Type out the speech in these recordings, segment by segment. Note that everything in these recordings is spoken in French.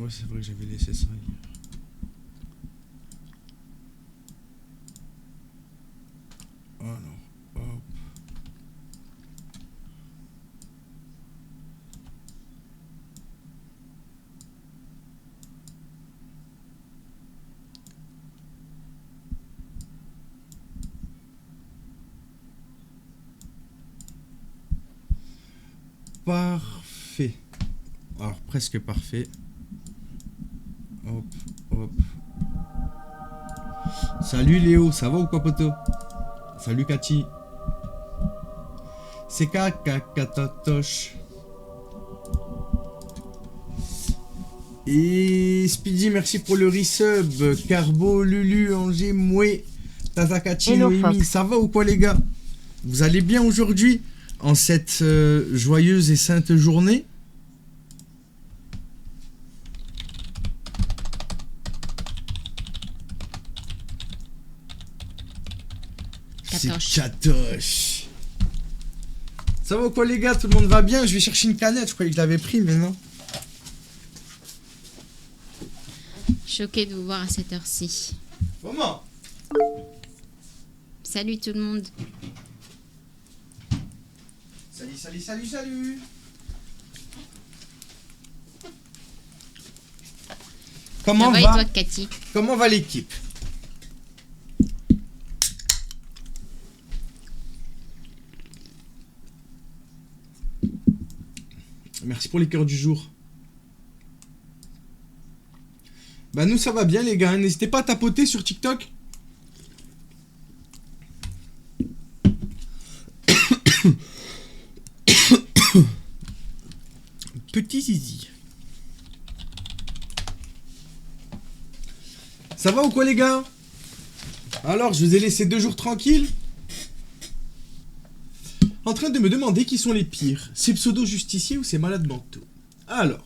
Ouais, c'est vrai que j'avais laissé ça hier. Alors, hop. Parfait. Alors, presque parfait. Hop, hop. Salut Léo, ça va ou quoi, poteau? Salut Cathy. C'est Kakakatatoche. Et Speedy, merci pour le resub. Carbo, Lulu, Angers, Moué, Tazakachi, Noémie. Ça va ou quoi, les gars? Vous allez bien aujourd'hui? En cette joyeuse et sainte journée? C'est Chatoche. Ça va ou quoi les gars? Tout le monde va bien? Je vais chercher une canette, je croyais que je l'avais pris mais non. Choqué de vous voir à cette heure-ci. Comment? Salut tout le monde. Salut, salut, salut, salut. Comment va? Ça va et toi, Cathy? Comment va l'équipe? Merci pour les cœurs du jour. Bah nous ça va bien les gars, n'hésitez pas à tapoter sur TikTok. Petit zizi. Ça va ou quoi les gars? Alors je vous ai laissé 2 jours tranquilles. En train de me demander qui sont les pires, ces pseudo-justiciers ou ces malades mentaux. Alors,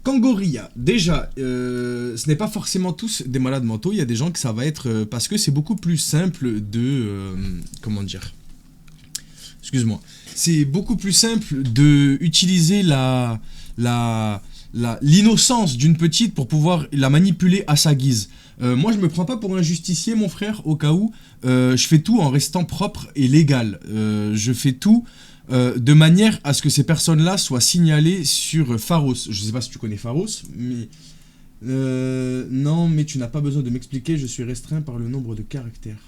Kangoria, déjà, ce n'est pas forcément tous des malades mentaux, il y a des gens que ça va être, parce que c'est beaucoup plus simple de... comment dire? Excuse-moi. C'est beaucoup plus simple de utiliser l'innocence d'une petite pour pouvoir la manipuler à sa guise. Moi, je me prends pas pour un justicier, mon frère, au cas où. Je fais tout en restant propre et légal. Je fais tout de manière à ce que ces personnes-là soient signalées sur Pharos. Je sais pas si tu connais Pharos, mais... non, mais tu n'as pas besoin de m'expliquer, je suis restreint par le nombre de caractères.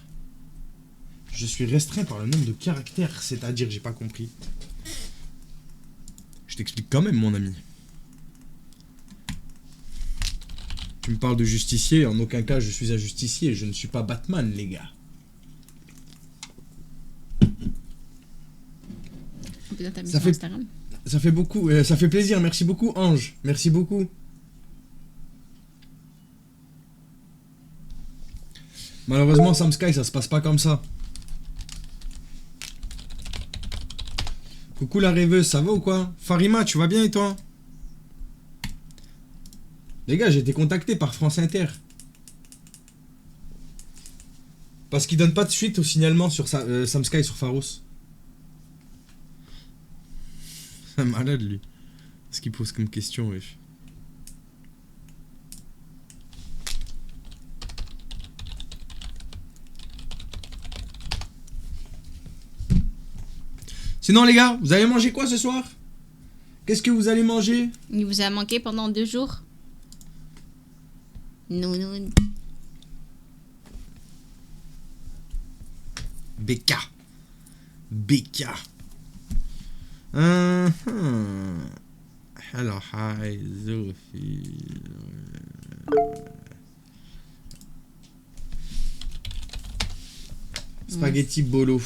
Je suis restreint par le nombre de caractères, c'est-à-dire, j'ai pas compris. Je t'explique quand même, mon ami. Tu me parles de justicier, en aucun cas je suis un justicier, je ne suis pas Batman, les gars. Ça fait beaucoup, ça fait plaisir, merci beaucoup Ange, merci beaucoup. Malheureusement Sam Sky, ça se passe pas comme ça. Coucou la rêveuse, ça va ou quoi? Farima, tu vas bien et toi? Les gars, j'ai été contacté par France Inter. Parce qu'il donne pas de suite au signalement sur Sam Sky sur Pharos. C'est un malade lui. Ce qu'il pose comme question, wesh. Sinon les gars, vous allez manger quoi ce soir? Qu'est-ce que vous allez manger? Il vous a manqué pendant 2 jours? Non. BK. Hello, hi, Sophie. Spaghetti bolo.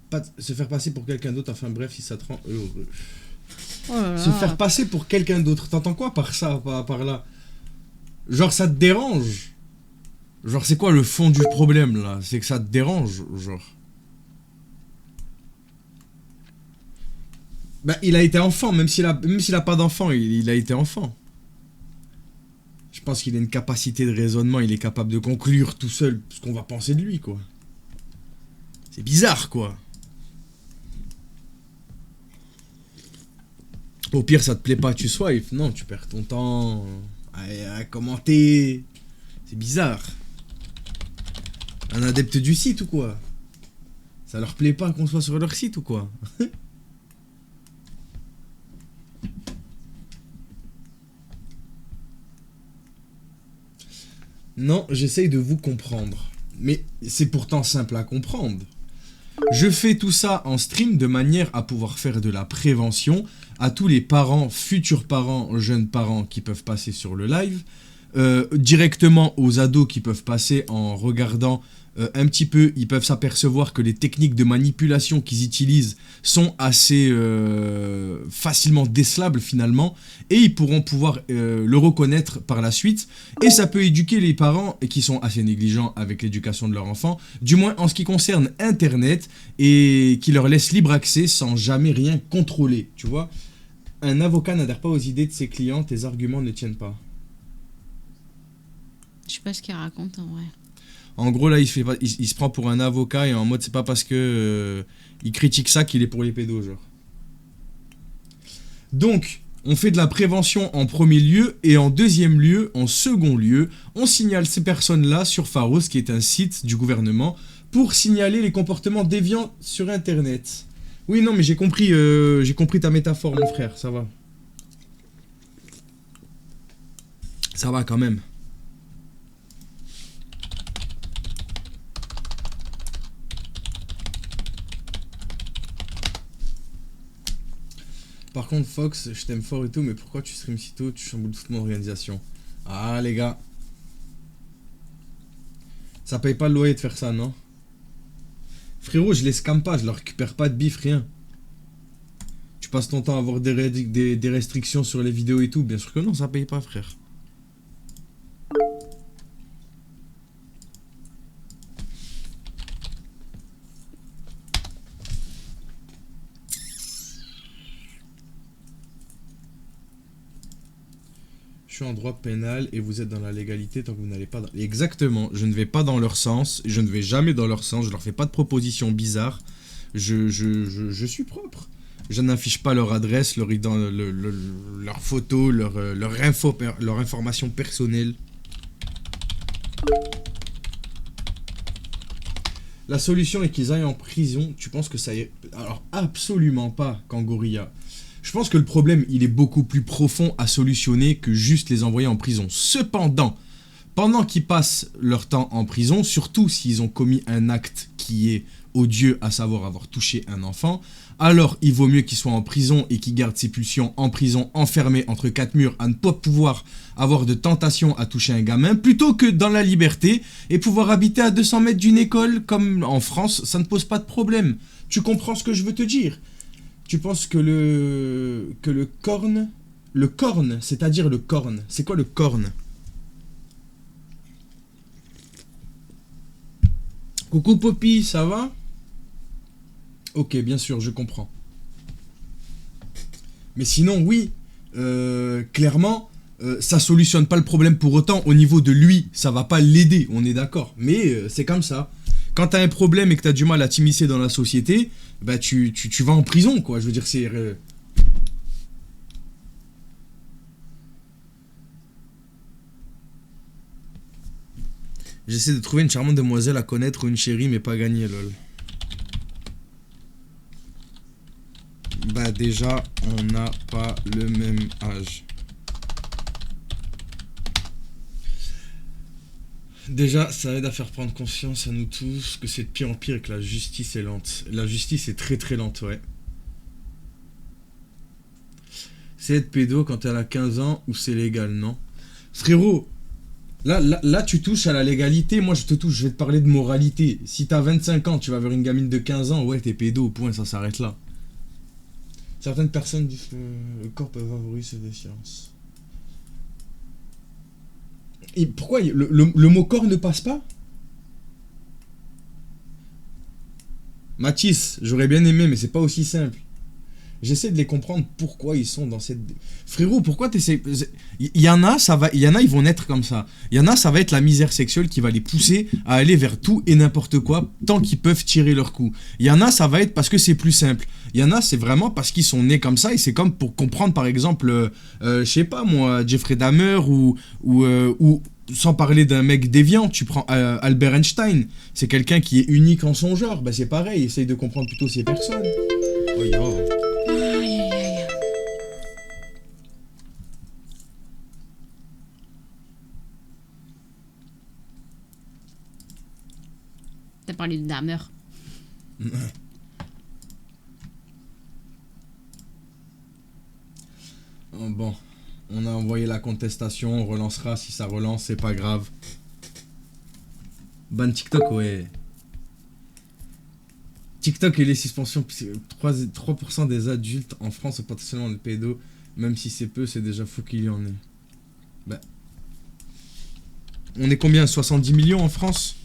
Pas se faire passer pour quelqu'un d'autre, enfin bref, si ça te rend heureux. Oh là là. Se faire passer pour quelqu'un d'autre, t'entends quoi par ça, par là? Genre ça te dérange? Genre c'est quoi le fond du problème là? C'est que ça te dérange, genre. Bah il a été enfant, même s'il a pas d'enfant, il a été enfant. Je pense qu'il a une capacité de raisonnement, il est capable de conclure tout seul ce qu'on va penser de lui, quoi. C'est bizarre, quoi. Au pire, ça te plaît pas, tu swipe. Non, tu perds ton temps à commenter. C'est bizarre. Un adepte du site ou quoi? Ça leur plaît pas qu'on soit sur leur site ou quoi? Non, j'essaye de vous comprendre. Mais c'est pourtant simple à comprendre. Je fais tout ça en stream de manière à pouvoir faire de la prévention à tous les parents, futurs parents, jeunes parents qui peuvent passer sur le live, directement aux ados qui peuvent passer en regardant un petit peu, ils peuvent s'apercevoir que les techniques de manipulation qu'ils utilisent sont assez facilement décelables finalement, et ils pourront pouvoir le reconnaître par la suite, et ça peut éduquer les parents qui sont assez négligents avec l'éducation de leur enfant, du moins en ce qui concerne Internet, et qui leur laisse libre accès sans jamais rien contrôler, tu vois. Un avocat n'adhère pas aux idées de ses clients, tes arguments ne tiennent pas. Je sais pas ce qu'il raconte en vrai. En gros, là, il se prend pour un avocat et en mode, c'est pas parce que il critique ça qu'il est pour les pédos, genre. Donc, on fait de la prévention en premier lieu et en deuxième lieu, en second lieu, on signale ces personnes-là sur Pharos, qui est un site du gouvernement, pour signaler les comportements déviants sur Internet. Oui, non, mais j'ai compris ta métaphore, mon frère, ça va. Ça va quand même. Par contre, Fox, je t'aime fort et tout, mais pourquoi tu streams si tôt? Tu chamboules toute mon organisation. Ah, les gars. Ça paye pas le loyer de faire ça, non? Frérot, je les scam pas, je leur récupère pas de bif, rien. Tu passes ton temps à avoir des restrictions sur les vidéos et tout. Bien sûr que non, ça paye pas, frère. Je suis en droit pénal et vous êtes dans la légalité tant que vous n'allez pas dans... Exactement, je ne vais pas dans leur sens, je ne vais jamais dans leur sens, je leur fais pas de propositions bizarres, je suis propre. Je n'affiche pas leur adresse, leur photo, leur information personnelle. La solution est qu'ils aillent en prison. Tu penses que ça y est... Alors absolument pas, Kangorilla. Je pense que le problème, il est beaucoup plus profond à solutionner que juste les envoyer en prison. Cependant, pendant qu'ils passent leur temps en prison, surtout s'ils ont commis un acte qui est odieux, à savoir avoir touché un enfant, alors il vaut mieux qu'ils soient en prison et qu'ils gardent ses pulsions en prison, enfermés entre quatre murs, à ne pas pouvoir avoir de tentation à toucher un gamin, plutôt que dans la liberté et pouvoir habiter à 200 mètres d'une école, comme en France, ça ne pose pas de problème. Tu comprends ce que je veux te dire ? Tu penses que le corne, c'est-à-dire le corne, c'est quoi le corne? Coucou Poppy, ça va? Ok, bien sûr, je comprends. Mais sinon, oui, clairement, ça solutionne pas le problème pour autant. Au niveau de lui, ça va pas l'aider, on est d'accord. Mais c'est comme ça. Quand t'as un problème et que t'as du mal à t'immiscer dans la société, bah tu vas en prison, quoi. Je veux dire, c'est... J'essaie de trouver une charmante demoiselle à connaître ou une chérie, mais pas gagner, lol. Bah déjà, on n'a pas le même âge. Déjà, ça aide à faire prendre conscience à nous tous que c'est de pire en pire et que la justice est lente. La justice est très très lente, ouais. C'est être pédo quand elle a 15 ans ou c'est légal, non? Frérot, là, tu touches à la légalité, moi je te touche, je vais te parler de moralité. Si t'as 25 ans, tu vas vers une gamine de 15 ans, ouais, t'es pédo, au point, ça s'arrête là. Certaines personnes disent que le corps peut favoriser ses défiances. Et pourquoi le mot corps ne passe pas? Mathis, j'aurais bien aimé, mais c'est pas aussi simple. J'essaie de les comprendre pourquoi ils sont dans cette... Frérot, pourquoi t'essaies... Il y en a, il y en a, ils vont naître comme ça. Il y en a, ça va être la misère sexuelle qui va les pousser à aller vers tout et n'importe quoi tant qu'ils peuvent tirer leur coup. Il y en a, ça va être parce que c'est plus simple. Il y en a, c'est vraiment parce qu'ils sont nés comme ça et c'est comme pour comprendre, par exemple, je sais pas moi, Jeffrey Dahmer ou sans parler d'un mec déviant, tu prends Albert Einstein. C'est quelqu'un qui est unique en son genre. Bah c'est pareil, essaye de comprendre plutôt ces personnes. Oh, yo. Aïe, aïe, aïe. T'as parlé de Dahmer. Oh, bon, on a envoyé la contestation, on relancera si ça relance, c'est pas grave. Ban TikTok, ouais. TikTok et les suspensions, 3% des adultes en France sont potentiellement des pédos, même si c'est peu, c'est déjà fou qu'il y en ait. Bah. On est combien? 70 millions en France?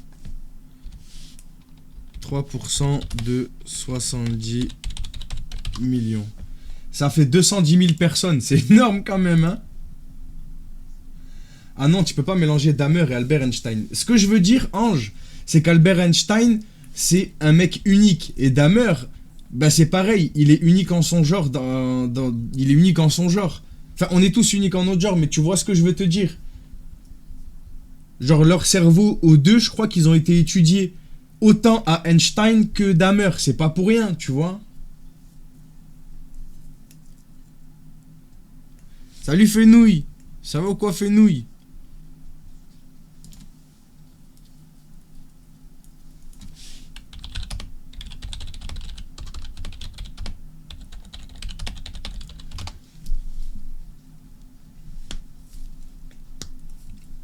3% de 70 millions. Ça fait 210 000 personnes, c'est énorme quand même, hein. Ah non, tu peux pas mélanger Dahmer et Albert Einstein. Ce que je veux dire, Ange, c'est qu'Albert Einstein, c'est un mec unique. Et Dahmer, bah c'est pareil, il est unique en son genre. Il est unique en son genre. Enfin, on est tous uniques en notre genre, mais tu vois ce que je veux te dire. Genre, leur cerveau, aux deux, je crois qu'ils ont été étudiés autant à Einstein que Dahmer. C'est pas pour rien, tu vois. Salut Fenouil. Ça va ou quoi Fenouil?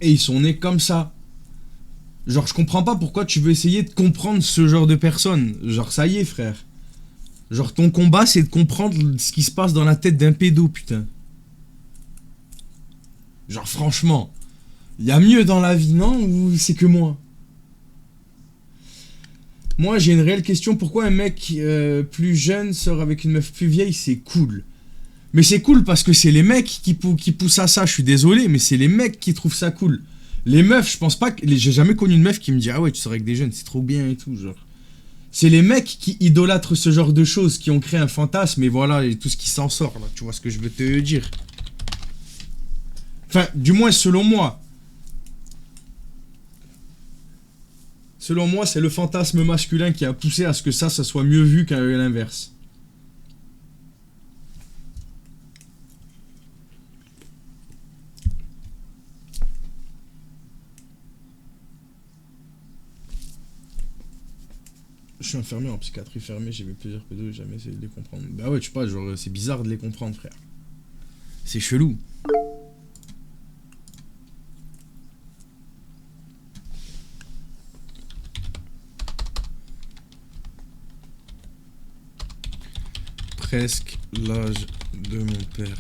Et ils sont nés comme ça. Genre, je comprends pas pourquoi tu veux essayer de comprendre ce genre de personnes. Genre, ça y est, frère. Genre, ton combat, c'est de comprendre ce qui se passe dans la tête d'un pédo, putain. Genre, franchement. Y a mieux dans la vie, non? Ou c'est que moi? Moi, j'ai une réelle question. Pourquoi un mec plus jeune sort avec une meuf plus vieille? C'est cool. Mais c'est cool parce que c'est les mecs qui poussent à ça. Je suis désolé, mais c'est les mecs qui trouvent ça cool. Les meufs, je pense pas que... J'ai jamais connu une meuf qui me dit « Ah ouais, tu sors avec des jeunes, c'est trop bien et tout. » Genre. C'est les mecs qui idolâtrent ce genre de choses, qui ont créé un fantasme et voilà, et tout ce qui s'en sort. Là. Tu vois ce que je veux te dire? Enfin, du moins selon moi. Selon moi, c'est le fantasme masculin qui a poussé à ce que ça soit mieux vu qu'à l'inverse. Je suis infirmier en psychiatrie fermée, j'ai vu plusieurs pédos et jamais essayé de les comprendre. Bah ouais, tu sais pas, genre, c'est bizarre de les comprendre, frère. C'est chelou. Presque l'âge de mon père.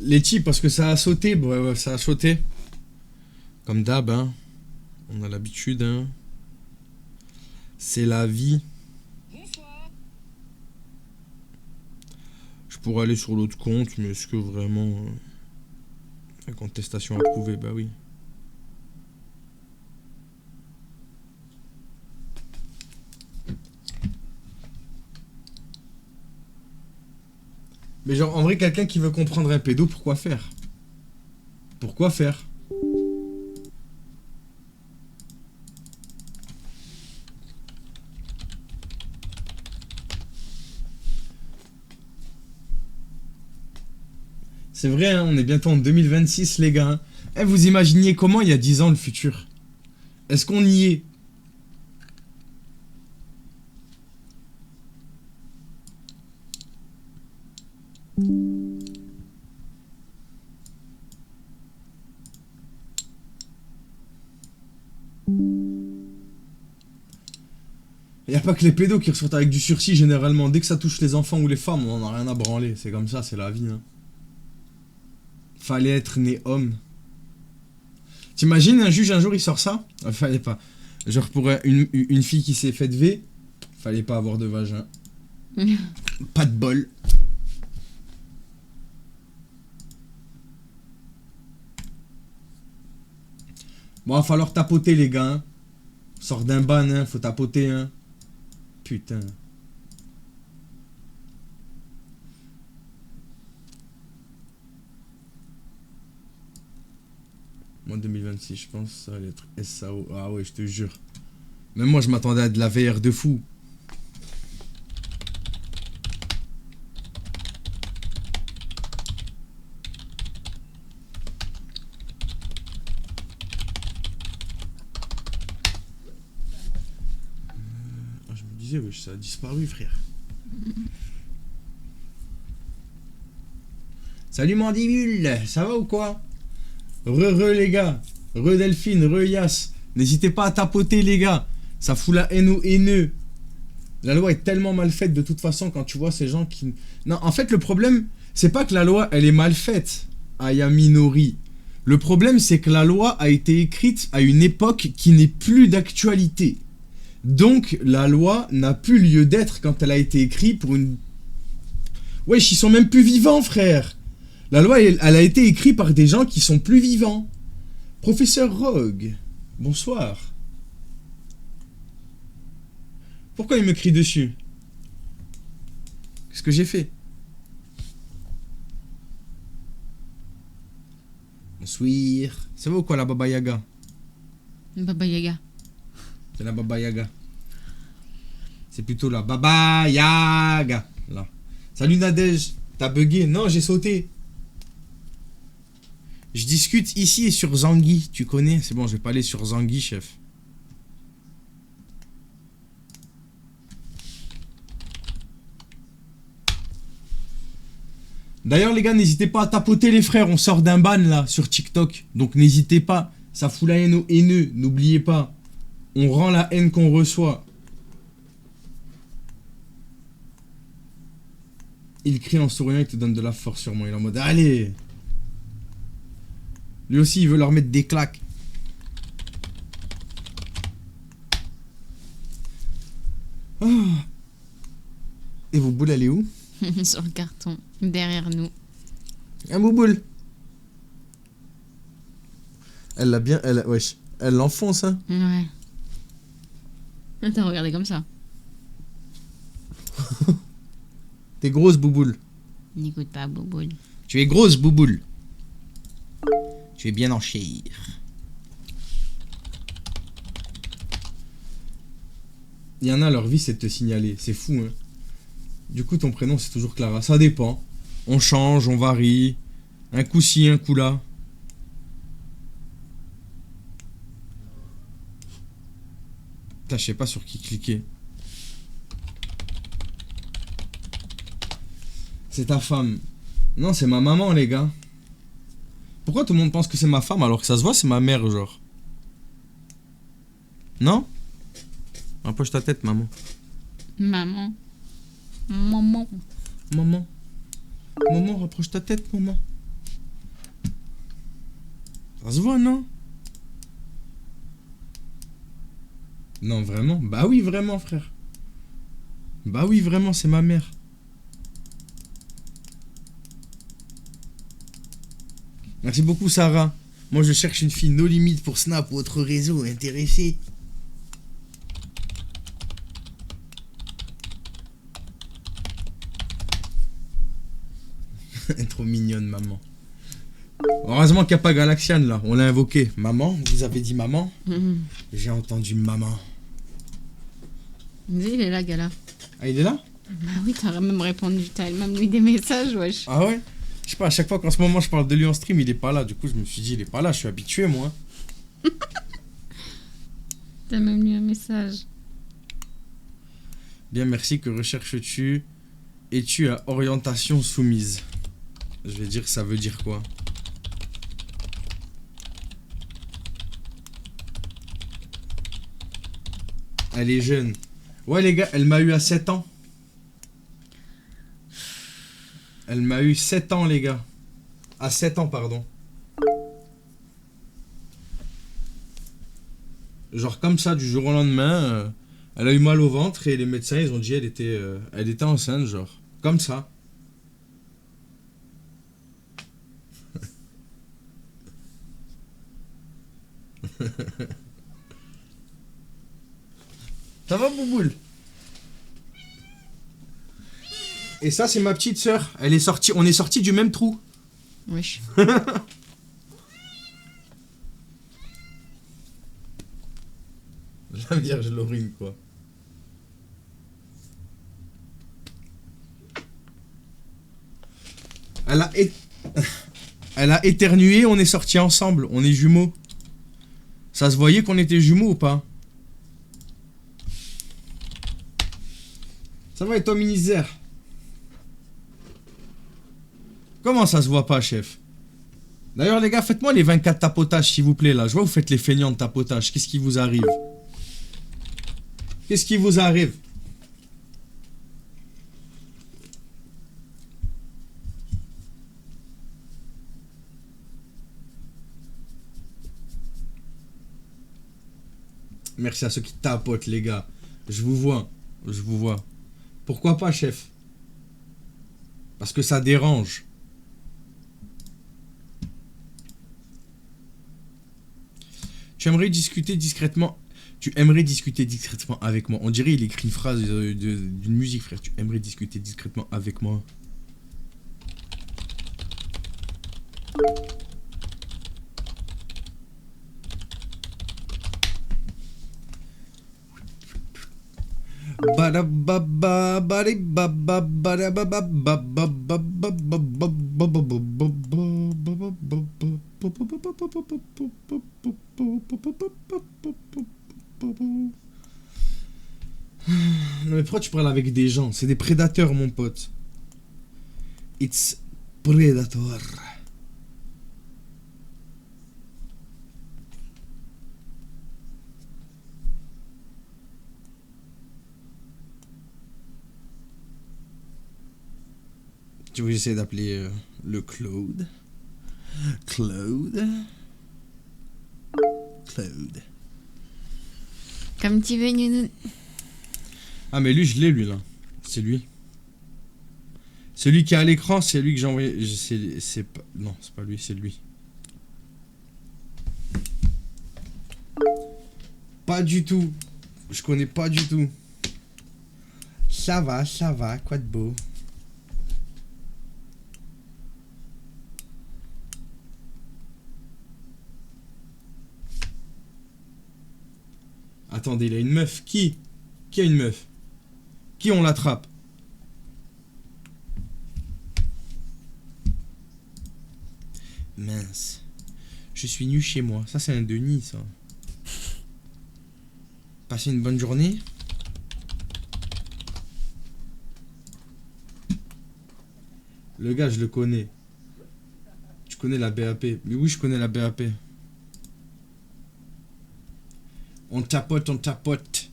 Letty, parce que ça a sauté, ouais, ça a sauté. Comme d'hab, hein. On a l'habitude, hein. C'est la vie. Je pourrais aller sur l'autre compte, mais est-ce que vraiment... la contestation approuvée, bah oui. Mais genre, en vrai, quelqu'un qui veut comprendre un pédo, pourquoi faire? Pourquoi faire? C'est vrai, hein, on est bientôt en 2026, les gars. Eh, vous imaginiez comment il y a 10 ans le futur? Est-ce qu'on y est? Il n'y a pas que les pédos qui ressortent avec du sursis généralement. Dès que ça touche les enfants ou les femmes, on en a rien à branler. C'est comme ça, c'est la vie. Hein. Fallait être né homme. T'imagines un juge un jour il sort ça? Fallait pas. Genre pour une fille qui s'est faite V, fallait pas avoir de vagin. Pas de bol. Bon, va falloir tapoter, les gars. Hein. Sort d'un ban, hein. Faut tapoter, hein. Putain. Moi, 2026, je pense, ça va être SAO. Ah ouais, je te jure. Même moi, je m'attendais à de la VR de fou. Je me disais, wesh, ça a disparu, frère. Salut Mandibule, ça va ou quoi? Les gars, Delphine, Yas. N'hésitez pas à tapoter, les gars. Ça fout la haine aux haineux. La loi est tellement mal faite de toute façon quand tu vois ces gens qui... Non, en fait, le problème, c'est pas que la loi, elle est mal faite, Aya Minori. Le problème, c'est que la loi a été écrite à une époque qui n'est plus d'actualité. Donc, la loi n'a plus lieu d'être quand elle a été écrite pour une... Wesh, ils sont même plus vivants, frère. La loi, elle a été écrite par des gens qui sont plus vivants. Professeur Rogue, bonsoir. Pourquoi il me crie dessus? Qu'est-ce que j'ai fait? Bonsoir. Ça va ou quoi la Baba Yaga? Baba Yaga. C'est la Baba Yaga. C'est plutôt la Baba Yaga. Là. Salut Nadège. T'as bugué? Non, j'ai sauté. Je discute ici et sur Zangui. Tu connais? C'est bon, je vais pas aller sur Zangui, chef. D'ailleurs, les gars, n'hésitez pas à tapoter les frères. On sort d'un ban, là, sur TikTok. Donc, n'hésitez pas. Ça fout la haine aux haineux. N'oubliez pas. On rend la haine qu'on reçoit. Il crie en souriant, il te donne de la force sur moi. Il est en mode, allez. Lui aussi, il veut leur mettre des claques. Ah. Et vos boules, elle est où? Sur le carton, derrière nous. Un bouboule. Elle l'a bien... Wesh. Elle l'enfonce, hein. Ouais. Attends, regardez comme ça. T'es grosse, bouboule. N'écoute pas, Bouboule. Tu es grosse, bouboule. Tu es bien en chair. Il y en a, leur vie, c'est de te signaler. C'est fou, hein. Du coup, ton prénom, c'est toujours Clara. Ça dépend. On change, on varie. Un coup ci, un coup là. Putain, je sais pas sur qui cliquer. C'est ta femme. Non, c'est ma maman, les gars. Pourquoi tout le monde pense que c'est ma femme alors que ça se voit, c'est ma mère, genre? Non? Rapproche ta tête, maman. Maman. Maman. Maman. Maman, rapproche ta tête, maman. Ça se voit, non? Non, vraiment? Bah oui, vraiment, frère. Bah oui, vraiment, c'est ma mère. Merci beaucoup, Sarah. Moi, je cherche une fille no limite pour Snap ou autre réseau intéressé. Elle est trop mignonne, maman. Heureusement qu'il n'y a pas Galaxian, là. On l'a invoqué. Maman, vous avez dit maman? J'ai entendu maman. Il est là, Gala. Ah, il est là? Bah oui, t'as même répondu. T'as même mis des messages, wesh. Ah ouais? Je sais pas, à chaque fois qu'en ce moment je parle de lui en stream, il est pas là. Du coup, je me suis dit, il est pas là, je suis habitué, moi. T'as même mis un message. Bien, merci. Que recherches-tu? Es-tu à orientation soumise? Je vais dire, ça veut dire quoi? Elle est jeune. Ouais, les gars, elle m'a eu à 7 ans. Elle m'a eu 7 ans, les gars. À 7 ans, pardon. Genre comme ça, du jour au lendemain, Elle a eu mal au ventre et les médecins, ils ont dit elle était enceinte, genre. Comme ça. Ça va, Bouboule? Et ça, c'est ma petite sœur. Elle est sortie. On est sortis du même trou. Wesh. La Vierge Laurine, quoi. Elle a, Elle a éternué, on est sortis ensemble. On est jumeaux. Ça se voyait qu'on était jumeaux ou pas? Ça va et toi, Minizer? Comment ça se voit pas, chef? D'ailleurs, les gars, faites-moi les 24 tapotages, s'il vous plaît, là. Je vois que vous faites les feignants de tapotage. Qu'est-ce qui vous arrive? Qu'est-ce qui vous arrive? Merci à ceux qui tapotent, les gars. Je vous vois. Je vous vois. Pourquoi pas, chef? Parce que ça dérange. Tu aimerais discuter discrètement. Tu aimerais discuter discrètement avec moi. On dirait il écrit une phrase d'une musique, frère. Tu aimerais discuter discrètement avec moi. Non mais pourquoi tu parles avec des gens? C'est des prédateurs, mon pote. It's predator. Tu veux essayer d'appeler le Claude? Claude? Claude. Comme tu veux, Nounou. Ah mais lui je l'ai lui là. C'est lui. Celui qui est à l'écran, c'est lui que j'ai envoyé. C'est pas. Non, c'est pas lui, c'est lui. Pas du tout. Je connais pas du tout. Ça va, quoi de beau. Attendez, il a une meuf. Qui a une meuf? Qui on l'attrape? Mince. Je suis nu chez moi. Ça, c'est un Denis, ça. Passez une bonne journée. Le gars, je le connais. Tu connais la BAP? Mais oui, je connais la BAP. On tapote, on tapote.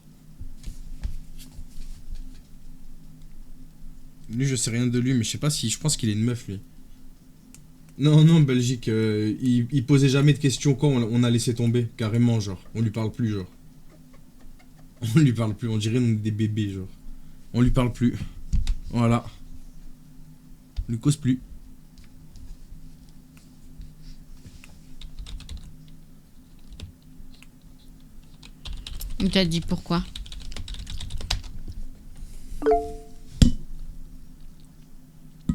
Lui, je sais rien de lui, mais je sais pas si... Je pense qu'il est une meuf, lui. Non, non, Belgique, il posait jamais de questions quand on a laissé tomber, carrément, genre. On lui parle plus, genre. On lui parle plus, on dirait des bébés, genre. On lui parle plus. Voilà. On lui cause plus. Il t'a dit pourquoi?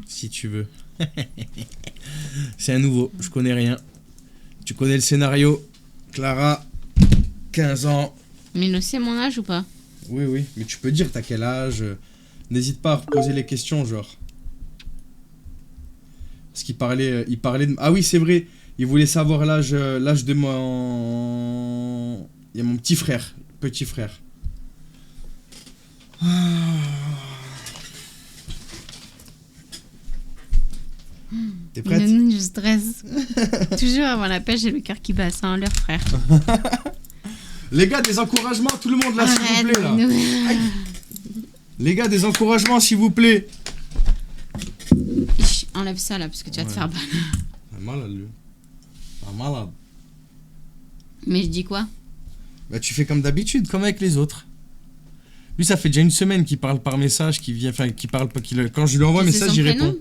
Si tu veux. C'est un nouveau, je connais rien. Tu connais le scénario. Clara, 15 ans. Mais il sait mon âge ou pas? Oui, oui, mais tu peux dire t'as quel âge. N'hésite pas à reposer les questions, genre. Parce qu'il parlait, de... Ah oui, c'est vrai. Il voulait savoir l'âge de mon... Il y a mon petit frère. Petit frère. T'es prête? Nounou, je stresse. Toujours avant la pêche, j'ai le cœur qui bat sans leur frère. Les gars, des encouragements, tout le monde là, s'il vous plaît, là. Aïe. Les gars, des encouragements, s'il vous plaît. Enlève ça là, parce que tu vas te faire balle. C'est malade, lui. C'est malade. Mais je dis quoi? Bah, tu fais comme d'habitude, comme avec les autres. Lui, ça fait déjà une semaine qu'il parle par message, qu'il vient, enfin, qu'il parle, quand je lui envoie un Tu sais message, son il prénom? répond.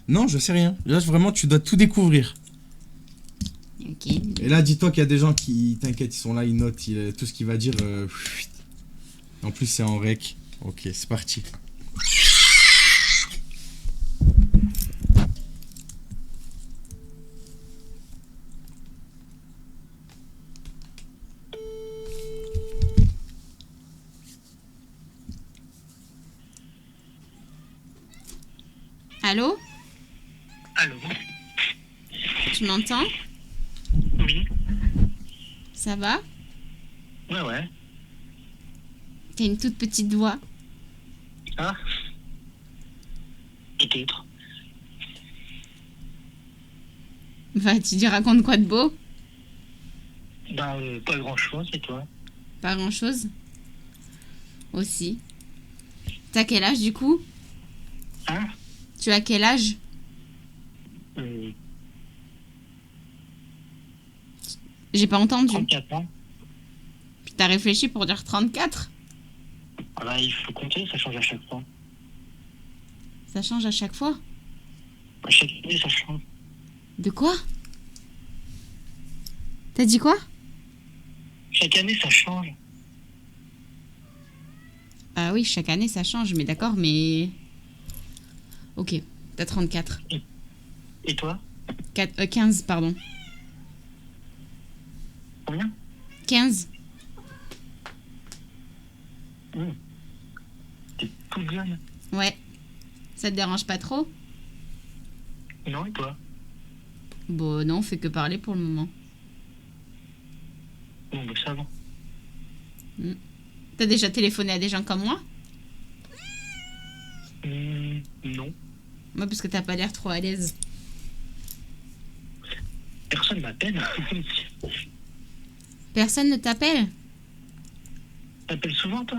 Non, je sais rien. Là, vraiment, tu dois tout découvrir. Ok. Et là, dis-toi qu'il y a des gens qui, t'inquiète, ils sont là, ils notent tout ce qu'il va dire. En plus, c'est en rec. Ok, c'est parti. Allô? Allô? Tu m'entends? Oui. Ça va? Ouais. T'as une toute petite voix. Ah. Peut-être. Bah, tu dis raconte quoi de beau? Ben, pas grand-chose, et toi? Pas grand-chose. Aussi. T'as quel âge du coup? Hein? Tu as quel âge? J'ai pas entendu. 34 ans. Puis t'as réfléchi pour dire 34? Ah bah, il faut compter, ça change à chaque fois. Ça change à chaque fois? À chaque année, ça change. De quoi? T'as dit quoi? Chaque année, ça change. Ah oui, chaque année ça change, mais d'accord, mais... Ok, t'as 34. Et toi? 15, pardon. Combien? 15. T'es toute jeune. Ouais. Ça te dérange pas trop? Non, et toi? Bon, non, on fait que parler pour le moment. Bon, bah, ça va. T'as déjà téléphoné à des gens comme moi? Non. Moi, parce que t'as pas l'air trop à l'aise. Personne m'appelle. Personne ne t'appelle? T'appelles souvent, toi?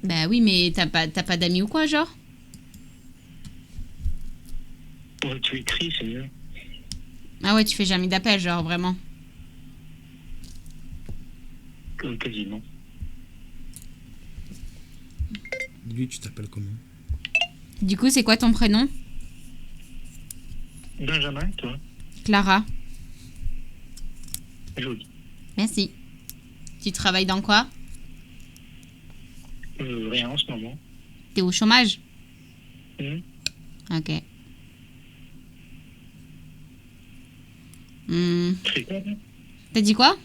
Bah oui, mais t'as pas d'amis ou quoi, genre? Ouais, tu écris, c'est mieux. Ah ouais, tu fais jamais d'appel, genre, vraiment. Quasiment. Lui, tu t'appelles comment? Du coup, c'est quoi ton prénom? Benjamin, toi? Clara. Joli. Merci. Tu travailles dans quoi? Rien en ce moment. T'es au chômage? Hmm. Ok. Tu fais quoi, là? T'as dit quoi?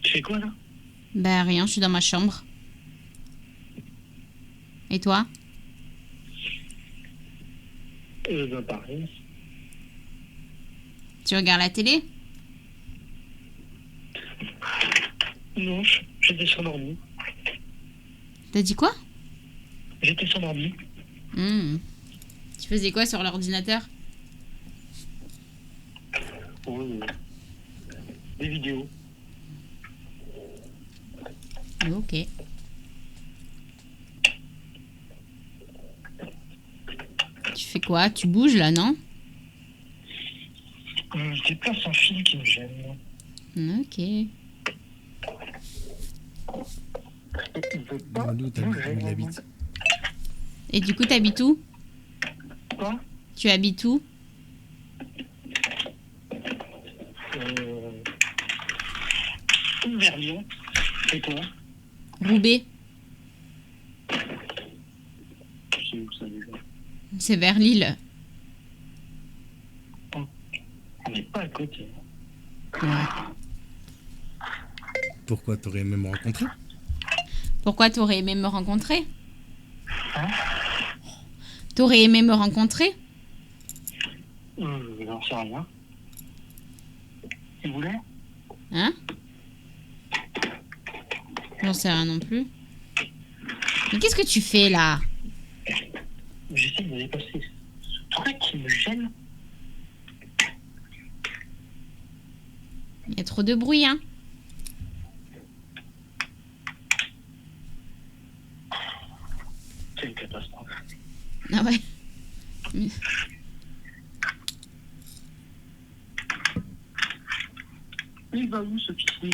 Tu fais quoi, là? Bah rien, je suis dans ma chambre. Et toi? Ben, pareil. Tu regardes la télé? Non, j'étais sur l'ordi. T'as dit quoi? J'étais sur l'ordi. Tu faisais quoi sur l'ordinateur? Des vidéos. Ok. Tu fais quoi? Tu bouges là, non? Je déplace un fil qui me gêne. Ok. D'où il habite? Et du coup, t'habites où? Quoi? Tu habites où? Vers Lyon. Et toi? Roubaix. C'est où ça déjà? C'est vers Lille. On n'est pas à côté. Ouais. Pourquoi t'aurais aimé me rencontrer? Pourquoi t'aurais aimé me rencontrer? Hein? T'aurais aimé me rencontrer? J'en sais rien. Tu voulais? Hein? J'en sais rien non plus. Mais qu'est-ce que tu fais là? J'essaie de dépasser ce truc qui me gêne. Il y a trop de bruit, hein? C'est une catastrophe. Ah ouais. Mais- Il va où ce petit?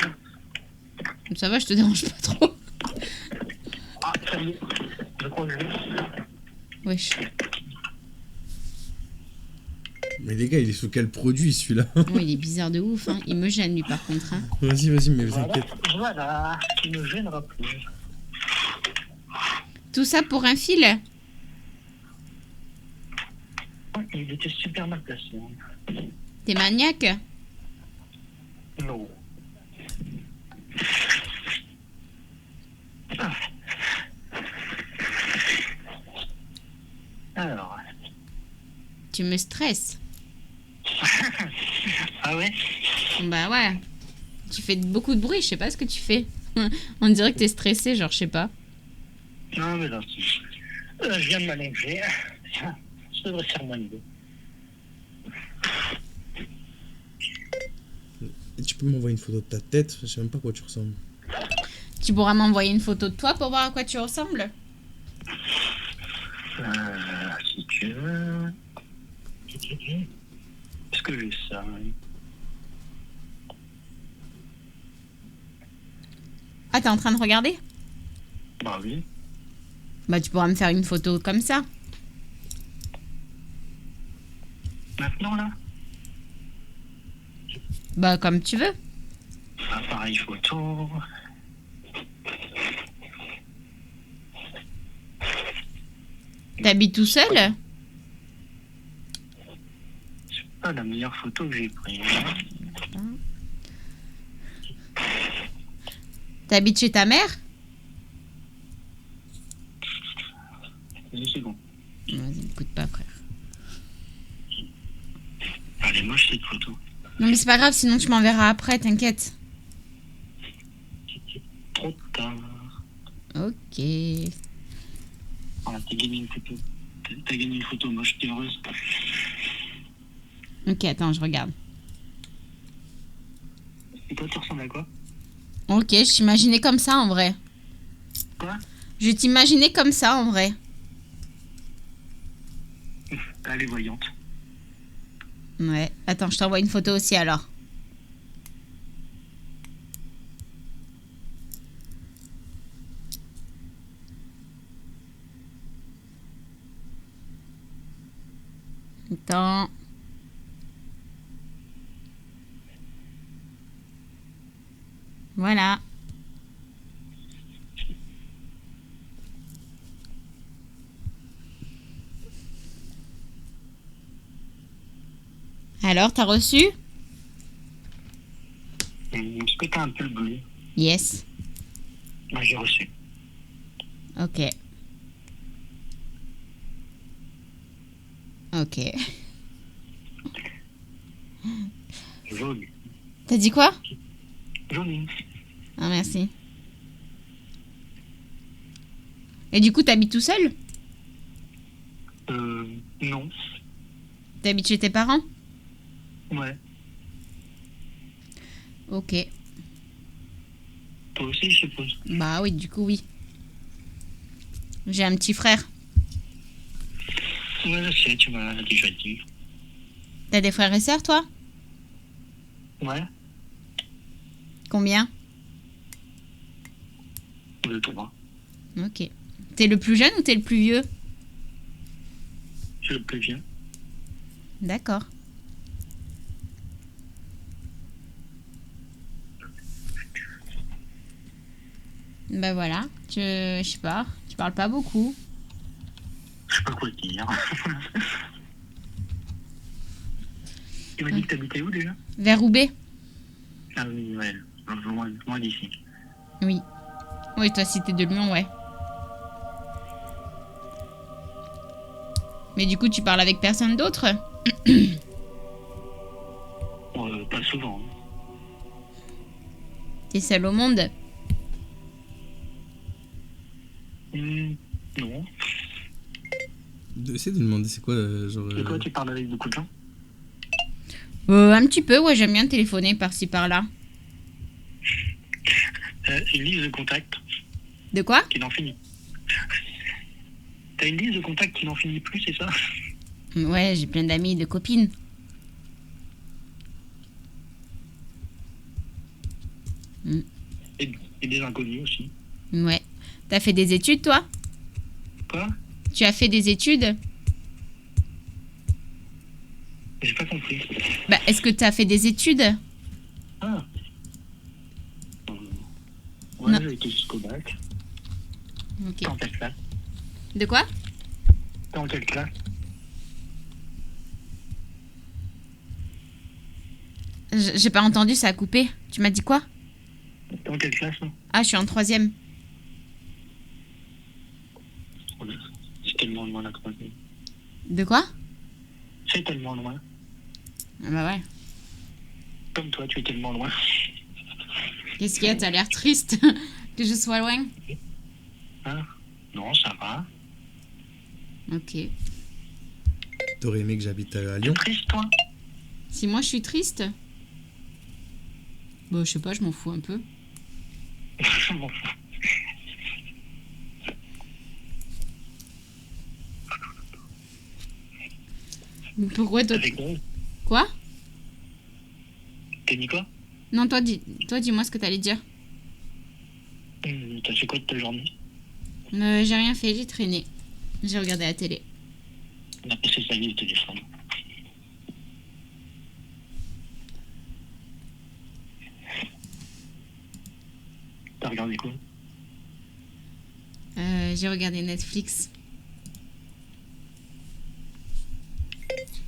Ça va, je te dérange pas trop. Sérieux, je crois que je l'ai. Wesh. Mais les gars, il est sous quel produit celui-là? Ouais, il est bizarre de ouf, hein. Il me gêne, lui, par contre, hein. Vas-y, mais Voilà, t'inquiète. voilà, il ne gênera plus. Tout ça pour un fil? Il était super mal placé. T'es maniaque? Non. Alors. Tu me stresses. Ah ouais? Bah ouais. Tu fais beaucoup de bruit, je sais pas ce que tu fais. On dirait que t'es stressé, genre, je sais pas. Non, mais non. Je viens de m'alléger. Je devrais faire moins de. Tu peux m'envoyer une photo de ta tête? Je sais même pas à quoi tu ressembles. Tu pourras m'envoyer une photo de toi pour voir à quoi tu ressembles? Si tu veux. Est-ce que j'ai ça? Ah, t'es en train de regarder? Bah oui. Bah, tu pourras me faire une photo comme ça. Maintenant, là? Bah, comme tu veux. Appareil photo. T'habites tout seul? C'est pas la meilleure photo que j'ai prise. T'habites chez ta mère? Une seconde. Vas-y, écoute pas, frère. Elle est moche cette photo. Non, mais c'est pas grave, sinon tu m'enverras après, t'inquiète. Trop tard. Ok. Voilà, t'as gagné une photo. T'as gagné une photo moche, t'es heureuse. Ok, attends, je regarde. Et toi, tu ressembles à quoi? Ok, je t'imaginais comme ça en vrai. Quoi? Je t'imaginais comme ça en vrai. Elle est voyante. Ouais. Attends, je t'envoie une photo aussi alors. Attends. Voilà. Alors, t'as reçu? Est-ce que t'as un peu le bleu? Yes. Moi, j'ai reçu. Ok. Ok. Joli. T'as dit quoi? Joli. Ah, merci. Et du coup, t'habites tout seul? Non. T'habites chez tes parents? Ouais. Ok. Toi aussi, je suppose. Bah oui, du coup, oui. J'ai un petit frère. Ouais, je sais, tu m'as déjà dit. T'as des frères et sœurs, toi? Ouais. Combien? 2, 3. Ok. T'es le plus jeune ou t'es le plus vieux? Je suis le plus vieux. D'accord. Bah voilà. Je sais pas. Tu parles pas beaucoup. Je sais pas quoi te dire. Tu m'as dit que t'habitais où déjà? Vers Roubaix? Ah oui, ouais. Loin d'ici. Oui. Oui, toi, si t'es de Lyon, ouais. Mais du coup, tu parles avec personne d'autre? Pas souvent. T'es seul au monde? Non. Essaye de demander c'est quoi, genre. Et toi, tu parles avec beaucoup de gens? Un petit peu, ouais, j'aime bien téléphoner par-ci par-là. Une liste de contacts De quoi? qui n'en finit. T'as une liste de contacts qui n'en finit plus, c'est ça? Ouais, j'ai plein d'amis, de copines. Et des inconnus aussi. Ouais. T'as fait des études, toi? Quoi? Tu as fait des études? J'ai pas compris. Bah, est-ce que t'as fait des études? Ah. Ouais, Non. j'ai été jusqu'au bac. Ok. T'es en quelle classe? De quoi? T'es en quelle classe? J'ai pas entendu, ça a coupé. Tu m'as dit quoi? T'es en quelle classe, hein? Ah, je suis en 3e. C'est tellement loin la troisième. De quoi? C'est tellement loin. Ah bah ouais. Comme toi, tu es tellement loin. Qu'est-ce qu'il y a? T'as l'air triste que je sois loin. Hein? Non, ça va. Ok. T'aurais aimé que j'habite à T'es Lyon? triste, toi? Si moi je suis triste? Bah, je sais pas, je m'en fous un peu. Je m'en fous. Pourquoi toi? T'as fait quoi? Quoi? T'as dit quoi? Non, toi, dis-moi ce que t'allais dire. T'as fait quoi de ta journée? J'ai rien fait, j'ai traîné. J'ai regardé la télé. On a passé sa vie au téléphone. T'as regardé quoi? J'ai regardé Netflix.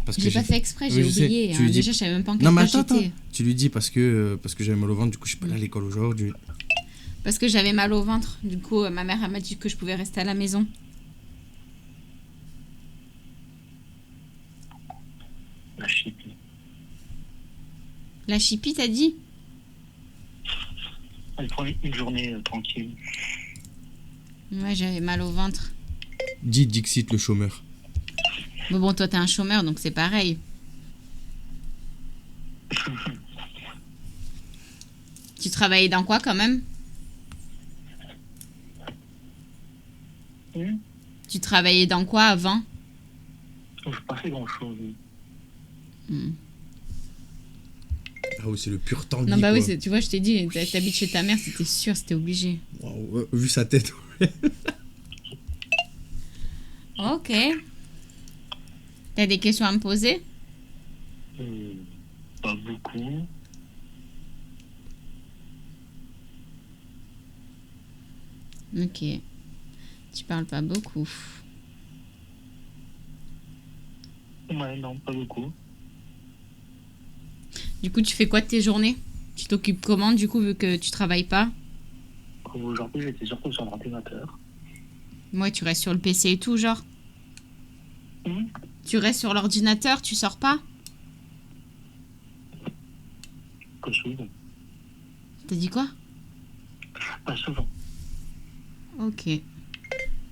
Parce que J'ai pas fait exprès, Oui, j'ai je sais. oublié. Tu Hein. lui dis- Déjà, je savais même pas en quelle Non, mais classe attends. j'étais. Tu lui dis parce que j'avais mal au ventre, du coup, je suis pas allé à l'école aujourd'hui. Parce que j'avais mal au ventre. Du coup, ma mère elle m'a dit que je pouvais rester à la maison. La chipie. La chipie, t'as dit? Elle prend une journée tranquille. Ouais, j'avais mal au ventre. Dis Dixit, le chômeur. Mais bon, toi, t'es un chômeur, donc c'est pareil. Tu travaillais dans quoi, quand même? Tu travaillais dans quoi avant? Je n'ai pas fait grand-chose. Ah oui, c'est le pur Tanguy, Non, bah quoi. oui, tu vois, je t'ai dit, t'habites chez ta mère, c'était sûr, c'était obligé. Waouh, vu sa tête. Ok. T'as des questions à me poser? Pas beaucoup. Ok. Tu parles pas beaucoup. Ouais, non, pas beaucoup. Du coup, tu fais quoi de tes journées? Tu t'occupes comment, du coup, vu que tu travailles pas? Aujourd'hui, j'étais surtout sur l'ordinateur. Ouais, tu restes sur le PC et tout, genre? Tu restes sur l'ordinateur, tu sors pas? Pas souvent. T'as dit quoi? Pas souvent. Ok.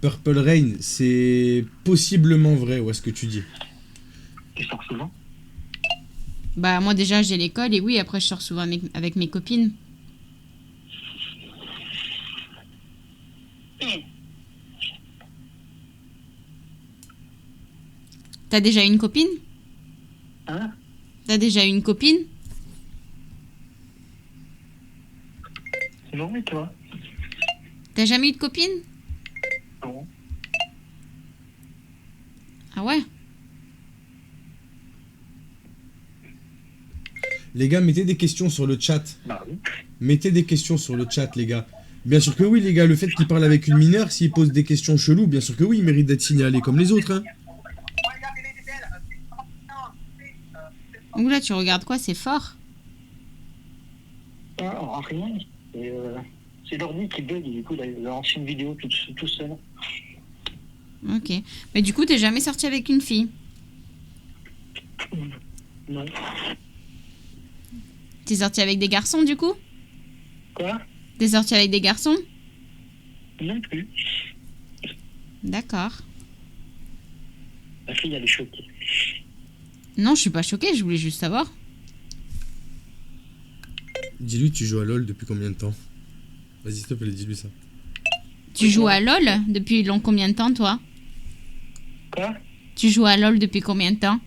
Purple Rain, c'est possiblement vrai, ou est-ce que tu dis? Tu sors souvent? Bah, moi, déjà, j'ai l'école et oui, après, je sors souvent avec mes copines. T'as déjà eu une copine? Hein? T'as déjà eu une copine? Non, mais toi? T'as jamais eu de copine? Non. Ah ouais? Les gars, mettez des questions sur le chat. Bah oui. Mettez des questions sur le chat, les gars. Bien sûr que oui, les gars, le fait qu'il parle avec une mineure, s'il pose des questions cheloues, bien sûr que oui, il mérite d'être signalé comme les autres, hein. Oula, tu regardes quoi? C'est fort. Ah, rien. C'est l'ordi qui bug et du coup, il a lancé une vidéo tout seul. Ok. Mais du coup, t'es jamais sorti avec une fille? Non. T'es sorti avec des garçons, du coup? Quoi? T'es sorti avec des garçons? Non plus. D'accord. La fille, elle est choquée. Non, je suis pas choquée, je voulais juste savoir. Dis-lui, tu joues à LoL depuis combien de temps? Vas-y, s'il te plaît, dis-lui ça. Tu joues à LoL depuis combien de temps, toi? Quoi? Tu joues à LoL depuis combien de temps?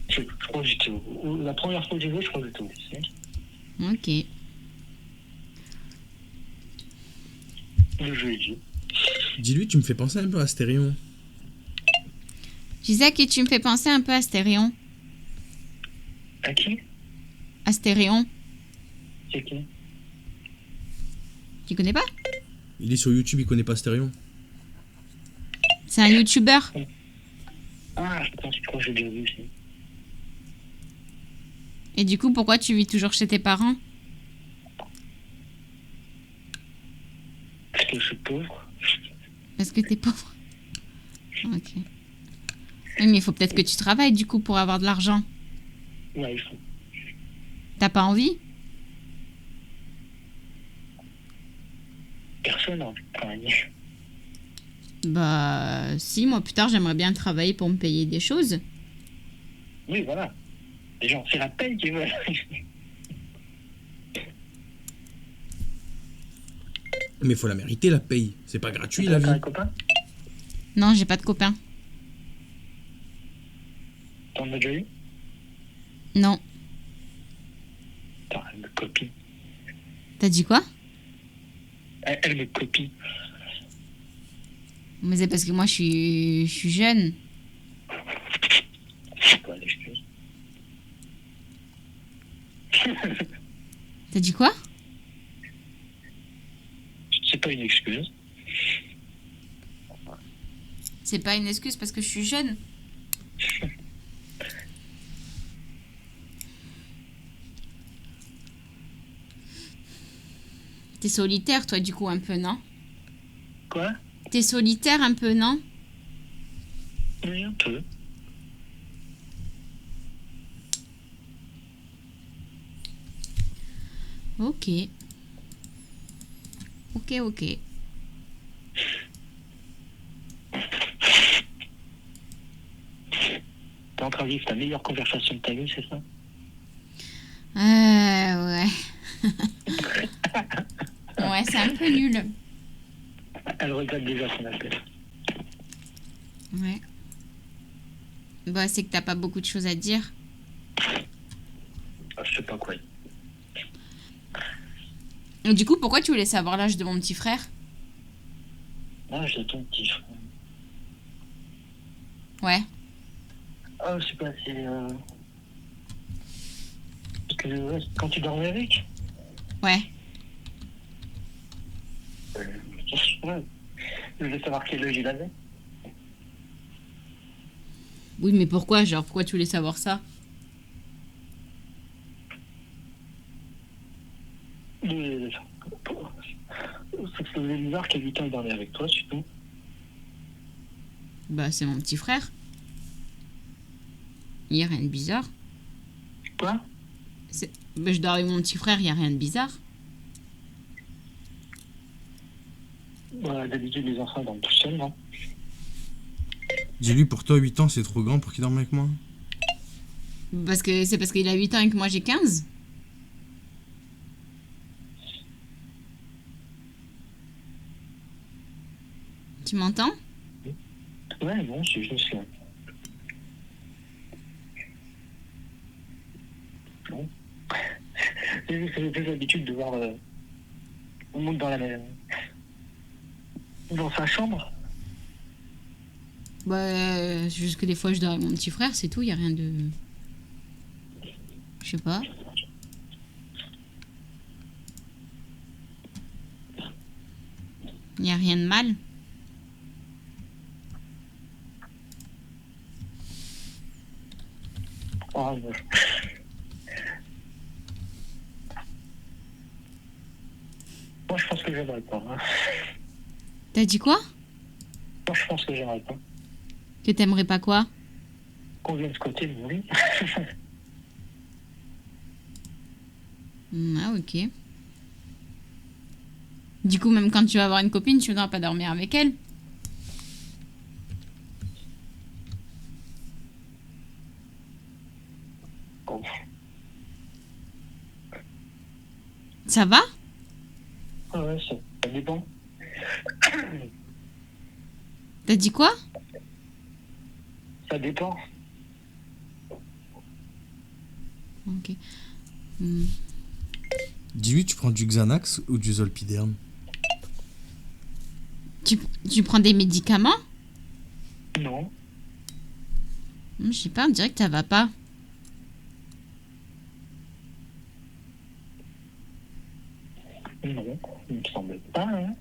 Je crois que j'étais la première fois que j'ai joué, je crois que j'étais au lycée. Ok. Le jeu est dit. Dis-lui, tu me fais penser un peu à Astérion. Je disais que tu me fais penser un peu à Astérion. À qui? Astérion, C'est qui? tu connais pas? Il est sur YouTube, il connaît pas Astérion. C'est un youtubeur. Ah, je pense que j'ai déjà vu aussi. Et du coup, pourquoi tu vis toujours chez tes parents? Parce que je suis pauvre. Parce que t'es pauvre. Ok. Oui, mais il faut peut-être que tu travailles du coup pour avoir de l'argent. Ouais, il faut. T'as pas envie? Personne n'a envie de travailler. Bah, si, moi plus tard j'aimerais bien travailler pour me payer des choses. Oui, voilà. Les gens, c'est la paye qu'ils veulent. Mais faut la mériter, la paye. C'est pas gratuit, la T'as vie. un copain? Non, j'ai pas de copain. T'en as déjà eu? Non. Attends, elle me copie. T'as dit quoi? Elle me copie. Mais c'est parce que moi je suis jeune. C'est quoi l'excuse? T'as dit quoi? C'est pas une excuse. C'est pas une excuse parce que je suis jeune. T'es solitaire toi du coup un peu, non? Quoi? T'es solitaire un peu, non? Oui, un peu. Ok. Ok, ok. T'es en train de vivre ta meilleure conversation de ta vie, c'est ça? Ouais. Ouais, c'est un peu nul. Elle regrette déjà son appel. Ouais. Bah, c'est que t'as pas beaucoup de choses à dire. Ah, je sais pas quoi. Et du coup, pourquoi tu voulais savoir l'âge de mon petit frère? Ah, j'ai ton petit frère. Ouais. Ah, je sais pas, c'est... Parce que quand tu dormais avec? Ouais. Ouais. Je voulais savoir quel âge il avait. Oui, mais pourquoi? Genre, pourquoi tu voulais savoir ça? C'est que ça faisait bizarre qu'à 8 ans il dormait avec toi, surtout. Bah, c'est mon petit frère. Y a rien de bizarre. Quoi? Bah, je dors avec mon petit frère, y a rien de bizarre. Bah, d'habitude, les enfants dorment tout seuls, non? Dis-lui, pour toi, 8 ans, c'est trop grand pour qu'il dorme avec moi. Parce que c'est parce qu'il a 8 ans et que moi j'ai 15. Tu m'entends? Ouais, bon, c'est juste... Bon. J'ai plus l'habitude de voir... On monte dans dans sa chambre. Bah, c'est juste que des fois je dors avec mon petit frère, c'est tout, y a rien de... Je sais pas. Y a rien de mal. Oh, ouais. Moi, je pense que j'aimerais pas. Hein. T'as dit quoi? Moi, je pense que j'aimerais pas. Que t'aimerais pas quoi? Qu'on vienne squatter mon lit. Ah, ok. Du coup, même quand tu vas avoir une copine, tu voudras pas dormir avec elle? Oh. Ça va? Ah ouais, ça dépend. T'as dit quoi? Ça dépend. Ok. 18, tu prends du Xanax ou du Zolpidem? Tu prends des médicaments? Non. Je sais pas, on dirait que ça va pas. Non, il me semble pas. Hein.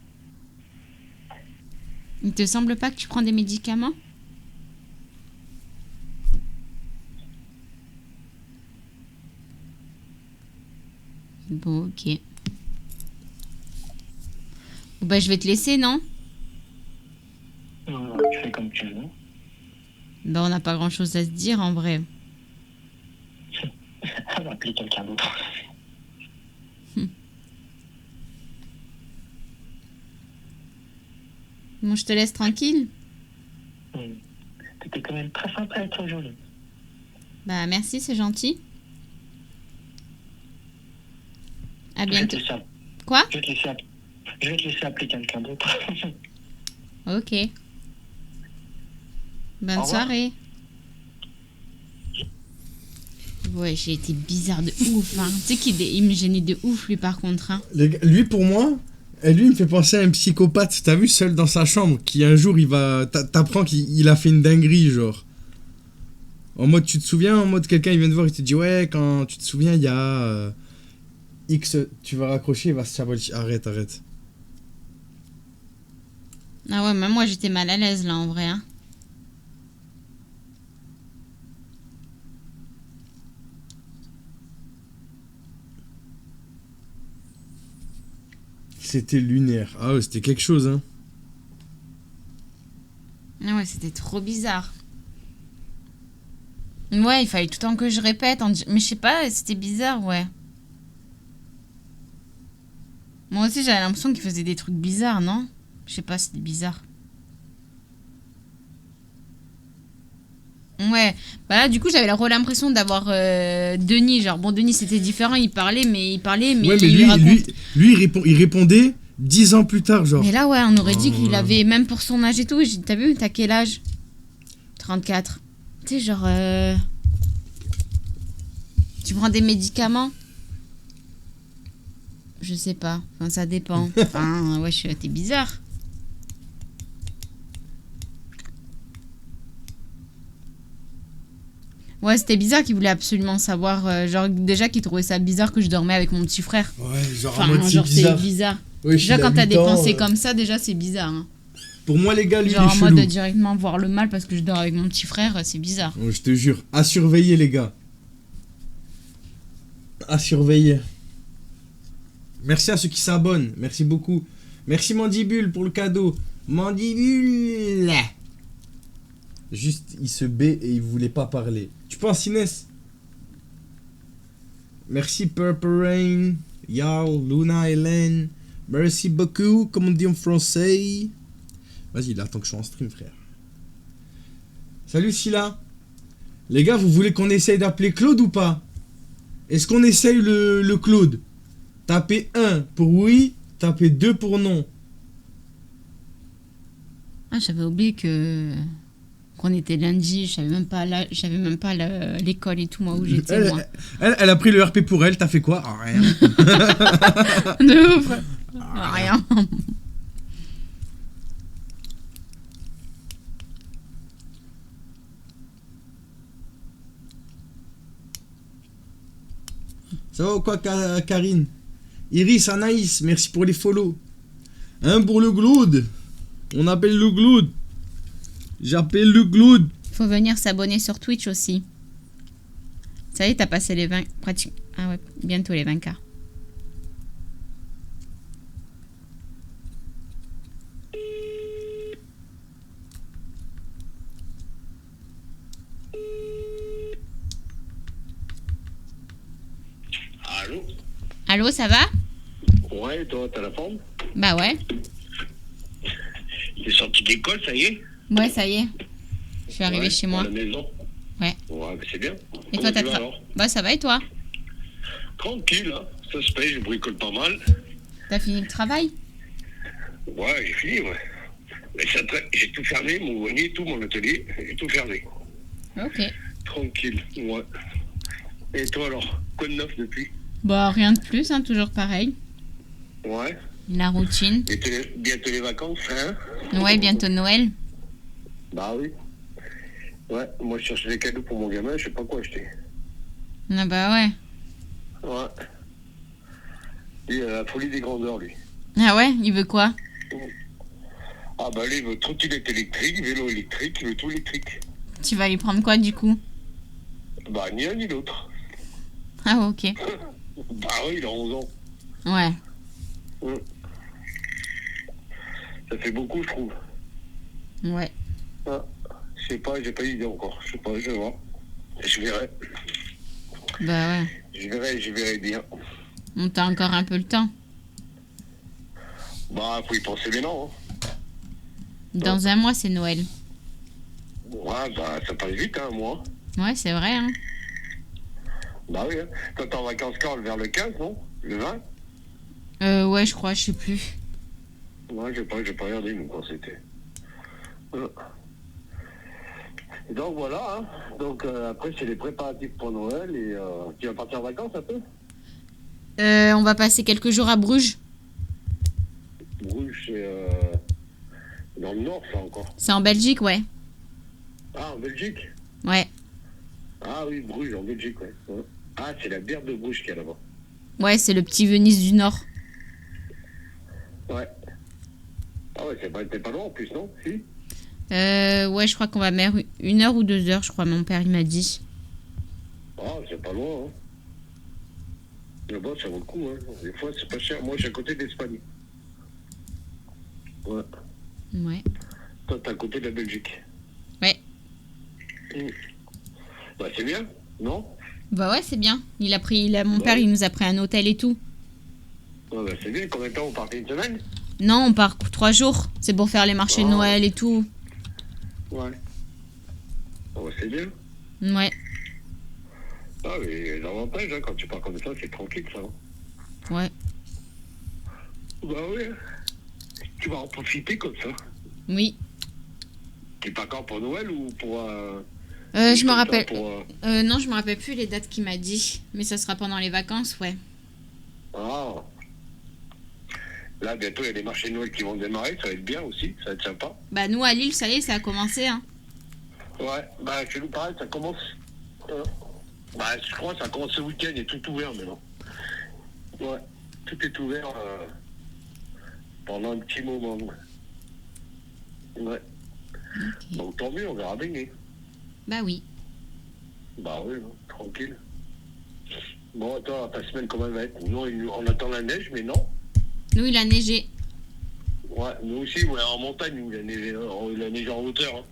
Il te semble pas que tu prends des médicaments? Bon, ok. Bon, bah, je vais te laisser, non? Tu fais comme tu veux. Bah, on n'a pas grand-chose à se dire, en vrai. Elle va appeler quelqu'un d'autre. Bon, je te laisse tranquille. T'étais quand même très sympa et très jolie. Bah, merci, c'est gentil. À Je vais te bientôt. laisser Quoi? Je vais te laisser appeler quelqu'un d'autre. Ok. Bonne Au revoir. soirée. Ouais, j'ai été bizarre de ouf. Hein. Tu sais qu'il me gênait de ouf, lui, par contre. Hein. Lui, pour moi, lui, il me fait penser à un psychopathe, t'as vu, seul dans sa chambre, qui un jour, t'apprends qu'il a fait une dinguerie, genre. En mode, tu te souviens, en mode, quelqu'un, il vient te voir, il te dit, ouais, quand tu te souviens, il y a X, tu vas raccrocher, il va se saboter. Arrête. Ah ouais, même moi, j'étais mal à l'aise, là, en vrai. Hein. C'était lunaire. Ah ouais, c'était quelque chose, hein. Ah ouais, c'était trop bizarre. Ouais, il fallait tout le temps que je répète. Mais je sais pas, c'était bizarre, ouais. Moi aussi, j'avais l'impression qu'il faisait des trucs bizarres, non? Je sais pas, c'était bizarre. Ouais, bah là, du coup, j'avais l'impression d'avoir Denis. Genre, bon, Denis, c'était différent, il parlait, mais Ouais, mais il lui raconte... il répondait 10 ans plus tard, genre. Mais là, ouais, on aurait dit qu'il avait, même pour son âge et tout, t'as vu, t'as quel âge? 34. Tu sais, genre... Tu prends des médicaments? Je sais pas, enfin, ça dépend. Enfin, ouais, t'es bizarre. Ouais, c'était bizarre qu'il voulait absolument savoir. Genre, déjà qu'il trouvait ça bizarre que je dormais avec mon petit frère. Ouais, genre, Enfin, en mode, genre, c'est c'est bizarre. bizarre. Ouais, Déjà, quand t'as des pensées comme ça, déjà, c'est bizarre. Hein. Pour moi, les gars, lui, Genre, il est en chelou. mode directement voir le mal parce que je dors avec mon petit frère, c'est bizarre. Oh, je te jure, à surveiller, les gars. À surveiller. Merci à ceux qui s'abonnent. Merci beaucoup. Merci Mandibule pour le cadeau. Mandibule. Juste, il se baie et il voulait pas parler. Tu penses, Inès? Merci Purple Rain. Yarl, Luna, Hélène. Merci beaucoup, comme on dit en français. Vas-y, là, attends que je sois en stream, frère. Salut Scylla. Les gars, vous voulez qu'on essaye d'appeler Claude ou pas? Est-ce qu'on essaye le Claude? Tapez 1 pour oui, tapez 2 pour non. Ah, j'avais oublié qu'on était lundi, je savais même pas l'école et tout, moi, où j'étais, moi. Elle a pris le RP pour elle, t'as fait quoi? Ah, rien. De ouf. Rien. Ça va ou quoi, Karine? Iris, Anaïs, merci pour les follow. Un pour le Claude. On appelle le Claude. J'appelle le Claude. Faut venir s'abonner sur Twitch aussi. Ça y est, t'as passé les 20... Ah ouais, bientôt les 20K. Allô? Allô, ça va? Ouais, toi, t'as la forme? Bah ouais. T'es sorti d'école, ça y est? Ouais, ça y est. Je suis arrivée Ouais, chez à moi. la maison? Ouais. Ouais, mais c'est bien. Et toi, Comment tu vas, alors? Bah ça va et toi? Tranquille, hein. Ça se paye, je bricole pas mal. T'as fini le travail? Ouais, j'ai fini, ouais. Mais j'ai tout fermé, mon grenier, tout mon atelier, j'ai tout fermé. Ok. Tranquille, ouais. Et toi alors, quoi de neuf depuis? Bah, rien de plus, hein, toujours pareil. Ouais. La routine. Bientôt les vacances, hein? Ouais, bientôt Noël. Bah oui. Ouais, moi je cherchais des cadeaux pour mon gamin, je sais pas quoi acheter. Ah bah ouais. Ouais. Lui, la folie des grandeurs, lui. Ah ouais, il veut quoi? Ah bah lui, il veut trottinette électrique, vélo électrique, il veut tout électrique. Tu vas lui prendre quoi du coup? Bah ni un ni l'autre. Ah ok. Bah oui, il a 11 ans. Ouais. Ça fait beaucoup, je trouve. Ouais. Ah, je sais pas, j'ai pas d'idée encore. Je sais pas, je vais voir. Je verrai. Bah ouais. Je verrai bien. On t'a encore un peu le temps. Bah, faut y penser maintenant. Hein. Dans un mois, c'est Noël. Ouais, bah, ça passe vite, hein, moi. Ouais, c'est vrai, hein. Bah oui, hein. Toi, t'es en vacances quand? Vers le 15, non? Le 20? Ouais, je crois, je sais plus. Ouais, j'ai pas regardé, nous, quand c'était. Et donc, voilà, hein. Donc, après, c'est les préparatifs pour Noël et tu vas partir en vacances un peu? On va passer quelques jours à Bruges. Bruges, c'est dans le nord, ça, encore. C'est en Belgique, ouais. Ah, en Belgique? Ouais. Ah oui, Bruges, en Belgique, ouais. Ouais. Ah, c'est la bière de Bruges qu'il y a là-bas. Ouais, c'est le petit Venise du Nord. Ouais. Ah ouais, t'es pas loin en plus, non? Si? Ouais, je crois qu'on va mettre 1 heure ou 2 heures, je crois, mon père, il m'a dit. Ah, c'est pas loin, hein. Là-bas, ça vaut le coup, hein. Des fois, c'est pas cher. Moi, je suis à côté d'Espagne. Ouais. Ouais. Toi, t'es à côté de la Belgique. Ouais. Bah, c'est bien, non? Bah ouais, c'est bien. Mon père, il nous a pris un hôtel et tout. Ouais, bah, c'est bien. Combien de temps on part? Une semaine? Non, on part 3 jours. C'est pour faire les marchés de Noël et tout. Ouais. Ah, bah, c'est bien. Ouais. Ah, mais l'avantage, hein, quand tu pars comme ça, c'est tranquille, ça. Hein. Ouais. Bah oui. Tu vas en profiter comme ça. Oui. Tu pars quand pour Noël ou pour... Je me comme ça, rappelle. pour, Non, je me rappelle plus les dates qu'il m'a dit. Mais ça sera pendant les vacances, ouais. Ah. Là, bientôt, il y a des marchés de Noël qui vont démarrer. Ça va être bien aussi. Ça va être sympa. Bah nous, à Lille, ça y est, ça a commencé, hein. Ouais. Bah, chez nous, pareil, ça commence... bah, je crois que ça commence ce week-end. Il est tout ouvert maintenant. Ouais. Tout est ouvert pendant un petit moment. Ouais. Ok. Donc, tant mieux, on verra bien. Bah oui. Bah oui, hein, tranquille. Bon, attends, ta semaine, comment elle va être? Nous, on attend la neige, mais non. Nous, il a neigé. Ouais, nous aussi, ouais, en montagne, nous, il a neigé en hauteur.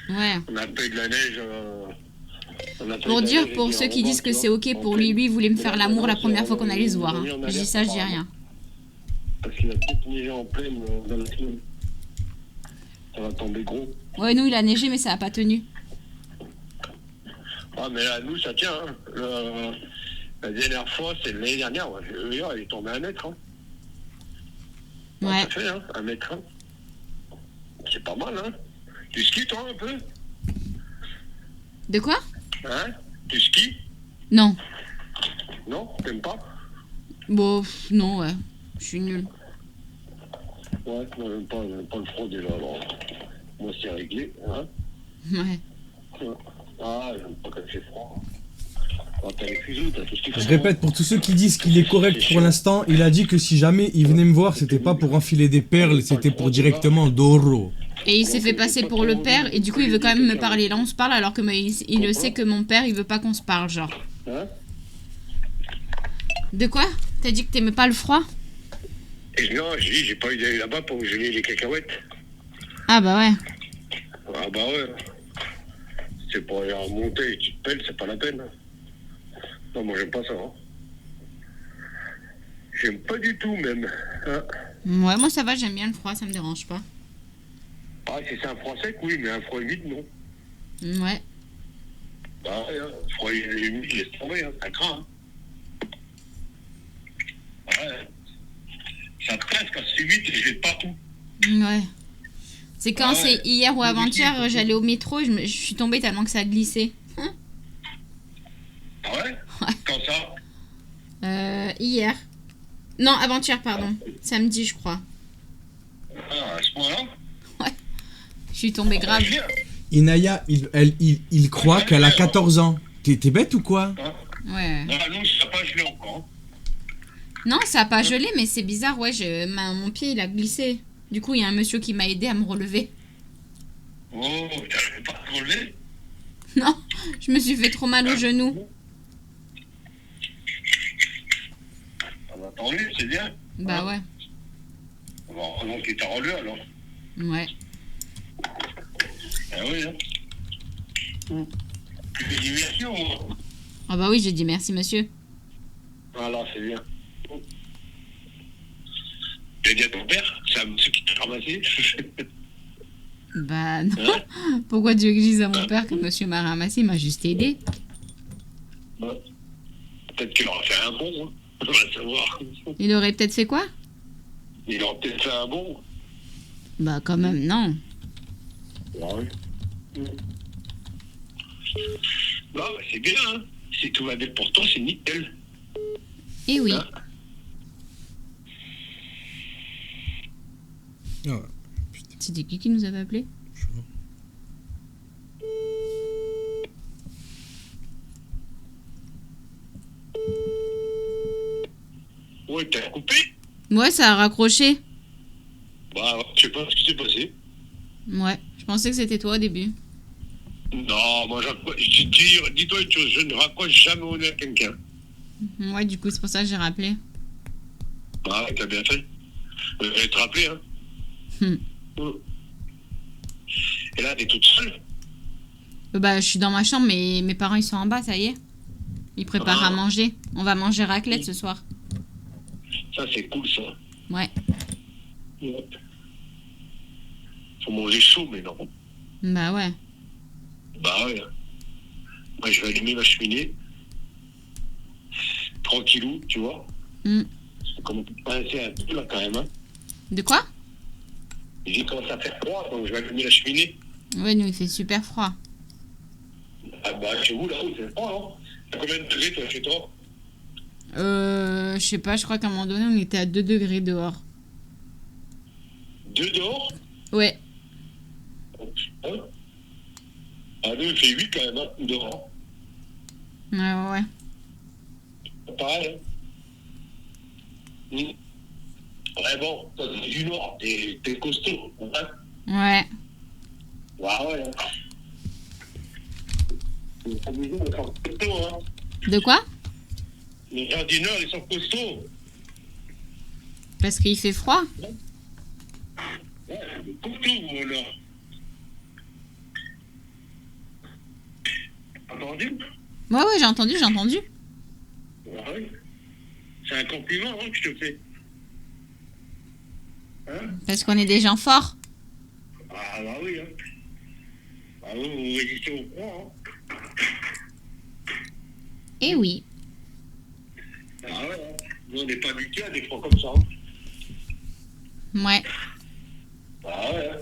Hein. Ouais. On a pas eu de la neige. Pour dire, pour ceux qui disent que c'est ok pour lui, lui, il voulait me faire l'amour la première fois qu'on allait se voir. Hein. Je dis ça, je dis rien. Parce qu'il a peut-être neigé en pleine dans la semaine. Ça va tomber gros. Ouais, nous, il a neigé, mais ça a pas tenu. Ah, mais là, nous, ça tient. Hein. La dernière fois, c'est l'année dernière. Ouais. Il est tombé à 1 mètre. Hein. Ouais. Ça fait, hein, 1 mètre. Hein. C'est pas mal, hein. Tu skis, toi, un peu? De quoi? Hein? Tu skis? Non. Non? T'aimes pas? Bon, non, ouais. Je suis nulle. Ouais, moi, j'aime pas le froid déjà, alors. Moi, c'est réglé, hein. Ouais. Ah, j'aime pas quand il fait froid. Ah, t'as les fuseaux, t'as tout ce qu'il faut. Je répète, pour tous ceux qui disent qu'il est correct pour l'instant, il a dit que si jamais il venait me voir, c'était pas pour enfiler des perles, c'était pour directement Doro. Et il s'est fait passer pour le père, et du coup, il veut quand même me parler. Là, on se parle, alors que il le sait que mon père, il veut pas qu'on se parle, genre. Hein? De quoi? T'as dit que t'aimais pas le froid? Et non, j'ai dit, j'ai pas eu d'aller là-bas pour geler les cacahuètes. Ah bah ouais. Ah bah ouais. C'est pour aller remonter et tu te pelles, c'est pas la peine. Non, moi j'aime pas ça. Hein. J'aime pas du tout même. Hein. Ouais, moi ça va, j'aime bien le froid, ça me dérange pas. Ah, si c'est un froid sec, oui, mais un froid humide, non. Ouais. Bah ouais, hein. Froid humide, laisse tomber, hein. Ça craint. Hein. Ouais. Ça presse quand c'est humide et je vais de partout. Ouais. C'est quand c'est hier ou avant-hier, j'allais au métro, je suis tombée tellement que ça a glissé. Ah ouais? Ouais. Non, avant-hier, pardon. Samedi, je crois. Ah, à ce point-là. Je suis tombée grave. Bien. Inaya, il croit qu'elle a 14 ans. T'es bête ou quoi? Ouais. Non, nous, ça n'a pas gelé encore. Non, ça a pas gelé, mais c'est bizarre. Ouais, mon pied, il a glissé. Du coup, il y a un monsieur qui m'a aidé à me relever. Oh, t'arrives pas à te relever? Non, je me suis fait trop mal au genou. Ah bah, tant mieux, c'est bien. Bah ouais. Bon, heureusement qu'il t'a relevé alors. Ouais. Ah oui, hein. Tu fais diversion, moi. Ah bah oui, j'ai dit merci, monsieur. Voilà, c'est bien. Tu as dit à ton père, c'est un monsieur qui t'a ramassé. Bah non. Hein? Pourquoi tu veux que je dise à mon père que monsieur m'a ramassé? Il m'a juste aidé. Ouais. Peut-être qu'il aura fait un bon, hein. On va savoir. Il aurait peut-être fait quoi? Il aura peut-être fait un bon. Bah quand même, non. Ouais. Bah, c'est bien, hein. Si tout va bien pour toi, c'est nickel. Eh oui. Hein? Ah, C'était qui nous avait appelé? Ouais, t'as coupé? Ouais, ça a raccroché. Bah, je sais pas ce qui s'est passé. Ouais, je pensais que c'était toi au début. Non, moi, dis-toi une chose, je ne raccroche jamais au nez à quelqu'un. Ouais, du coup, c'est pour ça que j'ai rappelé. Ah, ouais, t'as bien fait. Et te rappeler, hein. Hmm. Et là, t'es toute seule? Bah, je suis dans ma chambre, mais mes parents, ils sont en bas, ça y est. Ils préparent Ah. à manger. On va manger raclette ce soir. Ça, c'est cool, ça. Ouais. Ouais. Faut manger chaud, mais non. Bah ouais. Bah ouais. Moi, je vais allumer ma cheminée. Tranquillou, tu vois. Hmm. Ça commence à pincer un peu, là, quand même, hein. De quoi? J'ai commencé à faire froid, donc je vais allumer la cheminée. Ouais, nous, il fait super froid. Ah bah, chez vous, là-haut, c'est froid, non? T'as combien de degrés, toi, chez toi? Je sais pas, je crois qu'à un moment donné, on était à 2 degrés dehors. 2 dehors? Ouais. Oh, putain. Ah, nous, il fait 8 quand même, hein, dehors. Ouais. C'est pareil, hein. Ouais, bon, toi, t'es du Nord, t'es costaud, hein? Ouais. Ouais. Hein. Les gens, ils sont costauds, hein. De quoi? Les gens du Nord, ils sont costauds. Parce qu'il fait froid? Ouais, costauds, vous, au Nord. Entendu? Ouais, j'ai entendu. Ouais. C'est un compliment, hein, que je te fais. Hein? Parce qu'on est des gens forts. Ah, bah oui, hein. Ah oui, vous résistez au froid, hein. Eh oui. Ah ouais, hein. Nous, on n'est pas habitués à des froids comme ça, hein. Ouais. Ah ouais, hein.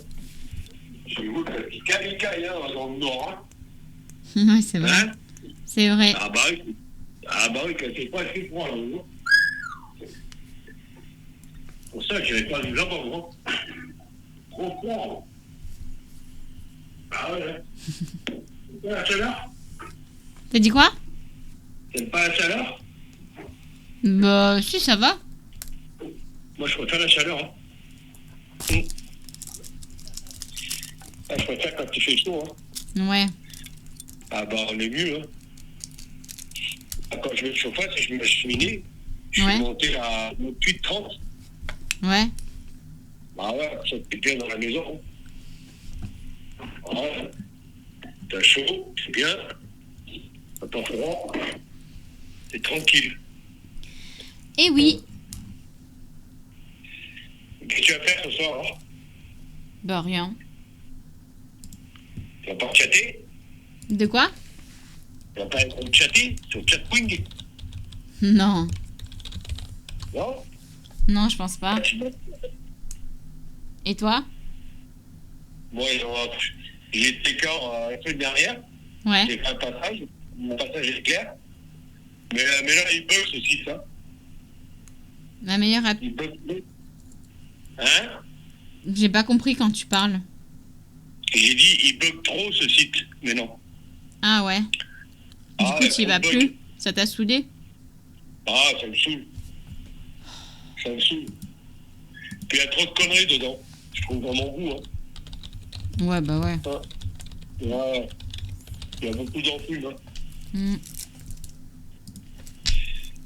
Chez vous, c'est petit caille, hein, dans le Nord, hein. Ouais, c'est vrai. Hein? C'est vrai. Ah bah oui. Ah bah oui, quand c'est pas assez froid, là, vous. Pour ça, je n'irai pas du Japon, hein. Trop froid. Ah ouais, hein. T'aimes pas la chaleur? T'as dit quoi? T'aimes pas la chaleur? Bah, si, ça va. Moi, je préfère la chaleur, hein. Ah, je préfère quand il fait chaud, hein. Ouais. Ah bah, on est mieux, hein. Ah, quand je mets le chauffage et je mets la cheminée, je Ouais. suis monté à plus de 30. Ouais. Bah ouais, ça t'es bien dans la maison. Ouais. T'as chaud, c'est bien. T'as pas froid. T'es tranquille. Eh oui. Qu'est-ce que tu vas faire ce soir, hein? Bah, rien. Tu vas pas chatter? De quoi? Tu vas pas chatter sur Chatwing? Non. Non? Non, je pense pas. Et toi? Moi, j'ai été quand la semaine dernière. Ouais. J'ai fait un passage. Mon passage est clair. Mais là, il bug aussi, ça. La meilleure app. Il bug. Hein? J'ai pas compris quand tu parles. J'ai dit, il bug trop ce site, mais non. Ah ouais. Du Ah, coup, tu y vas bug. plus? Ça t'a saoulé? Ah, ça me saoule. Ça me saoule. Puis il y a trop de conneries dedans. Je trouve vraiment goût, hein. Ouais, bah ouais. Ouais. Il y a beaucoup d'enfumes, hein. Mm.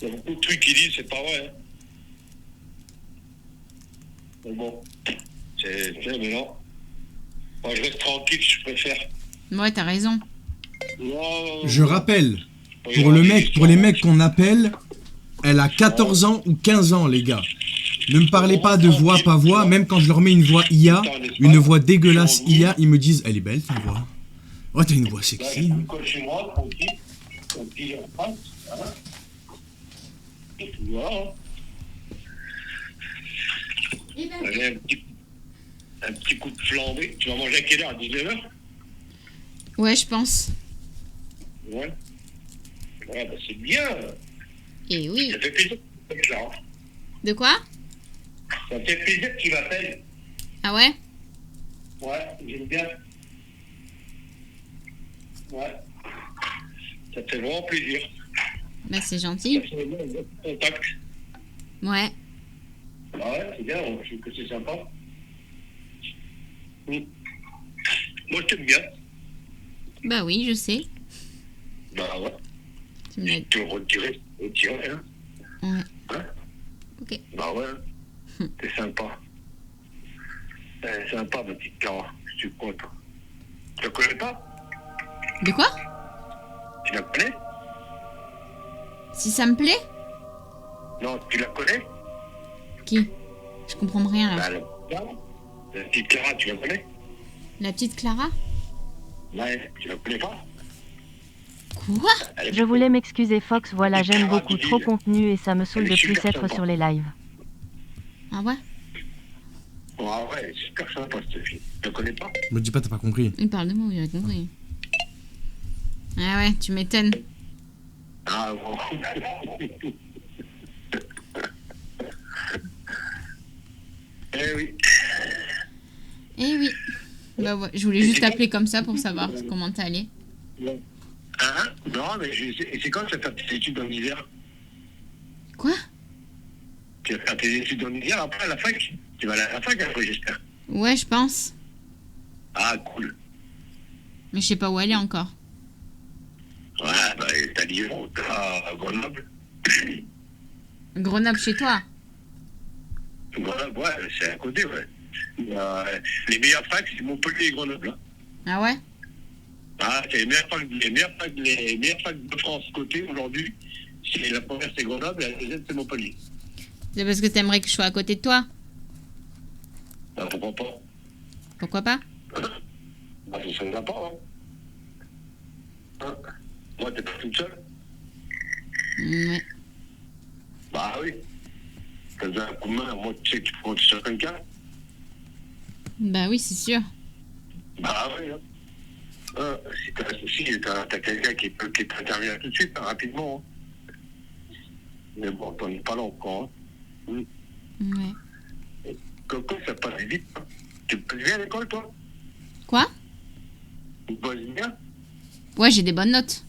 Il y a beaucoup de trucs qui disent, c'est pas vrai, hein. Mais bon, mais non. Moi, je reste tranquille, je préfère. Ouais, t'as raison. Je rappelle, pour les mecs qu'on appelle, elle a 14 ans ou 15 ans, les gars. Ne me parlez pas de voix, pas voix. Même quand je leur mets une voix IA, une voix dégueulasse IA, ils me disent, elle est belle ta voix. Oh, t'as une voix sexy. Hein. Chez moi, tranquille en face, voilà. Et puis voilà. Allez, un petit coup de flambé. Tu vas manger à quelle heure? À 19h? Ouais, je pense. Ouais. Ouais, bah c'est bien. Et oui. Ça fait plaisir que tu m'appelles. De quoi? Ça fait plaisir que tu m'appelles. Ah ouais? Ouais, j'aime bien. Ouais. Ça fait vraiment plaisir. Bah, c'est Ça gentil. fait vraiment un bon contact. Ouais. Ah ouais, c'est bien, je trouve que c'est sympa. Moi, je t'aime bien. Bah oui, je sais. Bah ouais. Tu me l'as Je te retirer, hein. Ouais. Hein? Ok. Bah ouais. C'est sympa. C'est sympa, ma petite Clara. Je suis content. Tu la connais pas? De quoi? Tu la connais? Si ça me plaît? Non, tu la connais? Qui? Je comprends rien là. Bah, la petite Clara, tu la connais? La petite Clara? Ouais, tu la connais pas? Quoi? Je voulais m'excuser Fox, voilà j'aime beaucoup trop contenu et ça me saoule de plus être sur les lives. Ah ouais? Ah ouais, c'est super sympa cette fille. Tu la connais pas? Me dis pas, t'as pas compris. Il parle de moi, il a compris. Ah ouais, tu m'étonnes. Ah bon. Eh oui. Eh oui. Bah ouais, je voulais juste t'appeler comme ça pour savoir comment t'allais. Hein? Non, mais c'est quand tu vas faire tes études en hiver? Quoi? Tu vas faire tes études en hiver après à la fac? Tu vas aller à la fac après, j'espère. Ouais, je pense. Ah, cool. Mais je sais pas où aller encore. Ouais, bah, t'as Lyon, t'as Grenoble. Grenoble chez toi? Grenoble, ouais, c'est à côté, ouais. Les meilleures facs, c'est Montpellier et Grenoble. Hein. Ah ouais? Ah, c'est les meilleures facs de France côté aujourd'hui. C'est la première, c'est Grenoble, et la deuxième, c'est Montpellier. C'est parce que t'aimerais que je sois à côté de toi? Bah, pourquoi pas? Pourquoi pas? Bah, ça ne va pas, hein. Moi, t'es pas toute seule? Ouais. Bah oui. T'as besoin d'un coup de main, moi, tu sais que tu peux compter sur quelqu'un? Bah oui, c'est sûr. Bah oui, hein. Si t'as un souci, t'as quelqu'un qui t'intervient tout de suite, hein, rapidement. Hein. Mais bon, t'en es pas là encore. Hein. Ouais. Coco, ça passe vite. Hein. Tu bosses bien à l'école, toi? Quoi? Tu bosses bien? Ouais, j'ai des bonnes notes.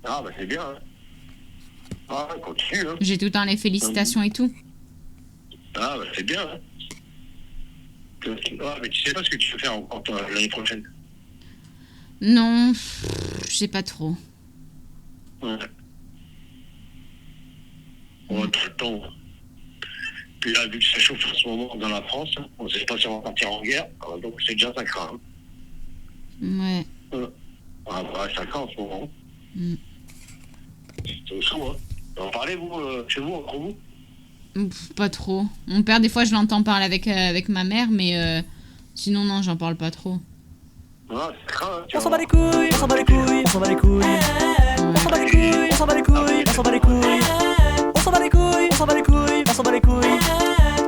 Ah, bah c'est bien. Hein. Ah, continue. Hein. J'ai tout le temps les félicitations et tout. Ah, bah c'est bien. Hein. Ah, mais tu sais pas ce que tu veux faire encore l'année prochaine? Non, je sais pas trop. Ouais. On a tout le temps. Puis là, vu que ça chauffe en ce moment dans la France, hein, on ne sait pas si on va partir en guerre, donc c'est déjà ça craint. Ouais. Ah bah, ça craint en ce moment. Mm. C'est au chaud, hein. Vous en parlez, vous, chez vous, entre vous? Pas trop. Mon père, des fois, je l'entends parler avec ma mère, mais sinon, non, j'en parle pas trop. Ah, c'est craint, hein, On s'en bat les couilles, on s'en bat les couilles, on s'en bat les couilles. On s'en bat les couilles, on s'en bat les couilles, on s'en bat les couilles. On s'en bat les couilles, on s'en bat les couilles, on s'en bat les couilles.